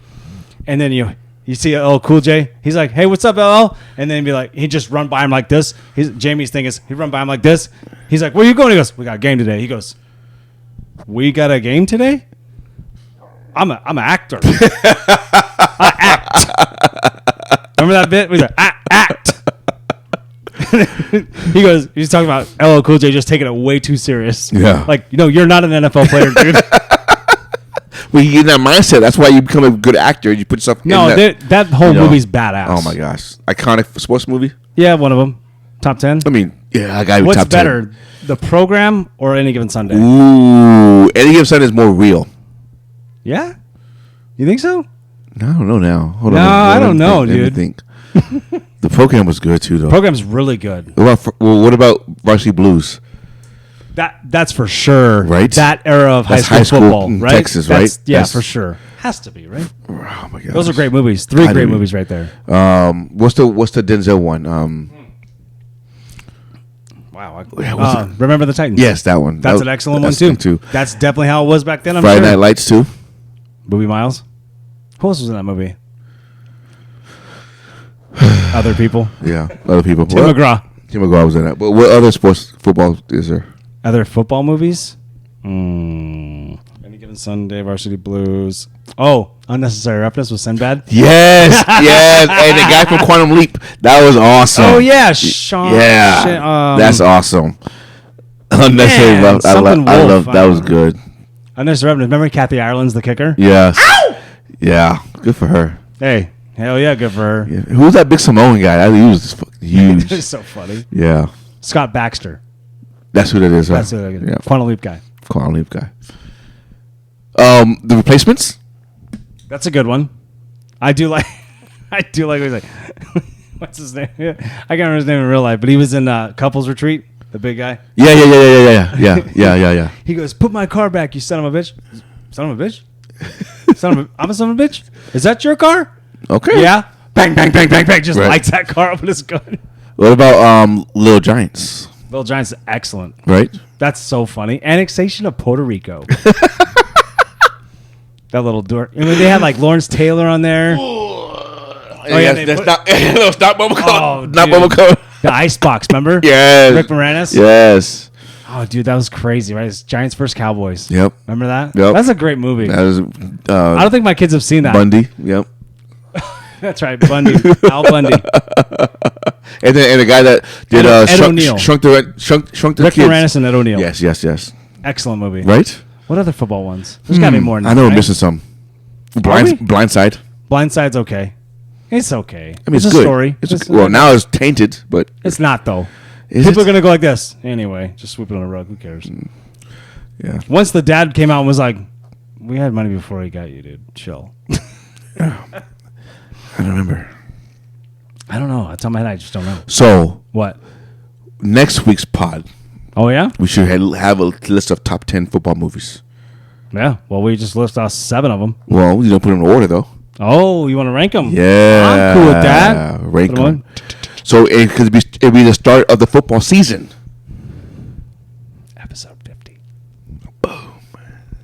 and then you see LL Cool J. He's like, "Hey, what's up, LL?" And then be like, he just run by him like this. Jamie's thing is he run by him like this. He's like, "Where you going?" He goes, "We got a game today." He goes, "We got a game today?" I'm an actor. I act. Remember that bit? He's like, act. He's talking about LL Cool J just taking it way too serious. Yeah. Like, you're not an NFL player, dude. Well, you get in that mindset. That's why you become a good actor. You put yourself in that. That whole movie's badass. Oh, my gosh. Iconic sports movie? Yeah, one of them. Top 10? I mean, yeah, I got to be What's top 10. better, the program or Any Given Sunday? Ooh, Any Given Sunday is more real. Yeah? You think so? I don't know now. Hold No, on. I don't know, Let me dude. think. The program was good too, though. Program's really good. What about Varsity Blues? That's for sure. Right? That era of That's high school football, in right? Texas, right? Yeah, That's- for sure. Has to be, right? Oh my god, Those are great movies. Three great movies right there. What's the Denzel one? Wow. what's it? Remember the Titans. Yes, that one. That's an excellent one, too. That's definitely how it was back then, I'm Friday sure. Night Lights too. Movie Miles. Who else was in that movie? Other people. Yeah, other people. Tim McGraw. Tim McGraw was in that. But what other football is there? Other football movies? Any Given Sunday, Varsity Blues. Oh, Unnecessary Roughness with Sinbad. Yes, yes. And the guy from Quantum Leap. That was awesome. Oh, yeah. Sean. Yeah, that's awesome. Unnecessary Man, Roughness. I something love Wolf. that. Was good. Unnecessary Roughness. Remember Kathy Ireland's the kicker? Yes. Ow! Yeah, good for her. Hey, hell yeah, good for her. Yeah. Who was that big Samoan guy? He was huge. It's so funny. Yeah, Scott Baxter. that's who that is. Huh? That's the Yeah, Quantum Leap guy. Quantum Leap guy. The Replacements. That's a good one. I do like what he's like. What's his name? I can't remember his name in real life, but he was in Couples Retreat, the big guy. Yeah. He goes, "Put my car back, you son of a bitch." Son of a bitch? I'm a son of a bitch? Is that your car? Okay. Yeah. Bang, bang, bang, bang, bang. Just Right. lights that car up with his gun. What about Little Giants? Little Giants is excellent. Right. That's so funny. Annexation of Puerto Rico. That little door. I mean, they had like Lawrence Taylor on there. Yeah, that's not. No, it's not Bubblegum. Oh, not dude. Bubblegum. The Icebox, remember? Yes. Rick Moranis? Yes. Oh, dude, that was crazy, right? It's Giants vs. Cowboys. Yep. Remember that? Yep. That's a great movie. That is. I don't think my kids have seen that. Bundy. Yep. That's right, Bundy. Al Bundy. And the guy that did Ed O'Neill. shrunk the Rick kids. Moranis and Ed O'Neill. Yes. Excellent movie. Right. What other football ones? There's got to be more than I know that, we're right? missing some. we? Blindside. Blindside's okay. It's okay. I mean, it's a good. story. Well, now it's tainted, but It's not, though. is People it? are going to go like this. Anyway, just sweep it on the rug. Who cares? Yeah. Once the dad came out and was like, "We had money before he got you, dude. Chill." I don't remember. I don't know. It's on my head. I just don't know. So What? next week's pod, Oh, yeah? we should have a list of top 10 football movies. Yeah. Well, we just listed off 7 of them. Well, you don't put them in order though. Oh, you want to rank them? Yeah, I'm cool with that. Rank Put 'em them. So it could be the start of the football season. Episode 50. Boom.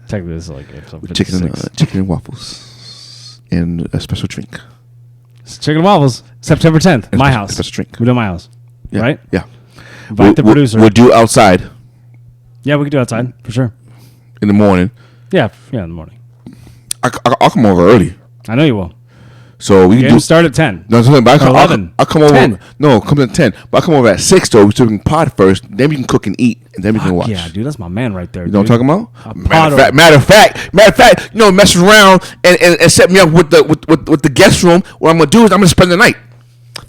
Technically, this is like episode 56. Chicken and waffles, and a special drink. It's Chicken and Waffles, September 10th. My house. Special drink. We do my house. Yeah. Right? Yeah. Invite the producer. We'll do outside Yeah, we can do outside for sure. in the morning. Yeah, in the morning. I'll come over early, I know you will. so we can Games do. start at 10. No, but Or 11. I'll come over. 10. No, come at 10. But I'll come over at 6 though. So we can pod first. Then we can cook and eat, and then we can watch. Yeah, dude, that's my man right there. You know what I'm talking about? pod Matter of fact, you know, mess around and set me up with the guest room. What I'm gonna do is I'm gonna spend the night.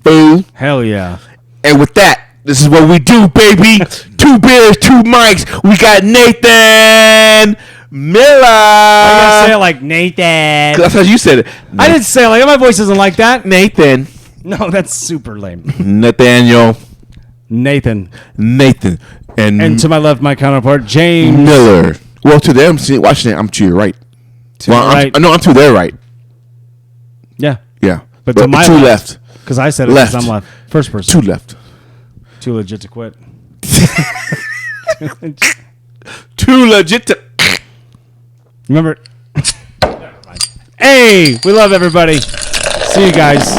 Fool. Hell yeah. And with that, this is what we do, baby. 2 beers, 2 mics. We got Nathan Miller. I gotta say it like Nathan. That's how you said it. I didn't say it like that. My voice isn't like that. Nathan. No, that's super lame. Nathaniel. Nathan. And to my left, my counterpart, James. Miller. Well, to them, watching it, I'm to your right. To my right. I'm to their right. Yeah. Yeah. But to my two left. left. Because I said it Left. because I'm left. First person. 2 left. Too legit to quit. 2 legit to. Remember? Never mind. Hey, we love everybody. See you guys.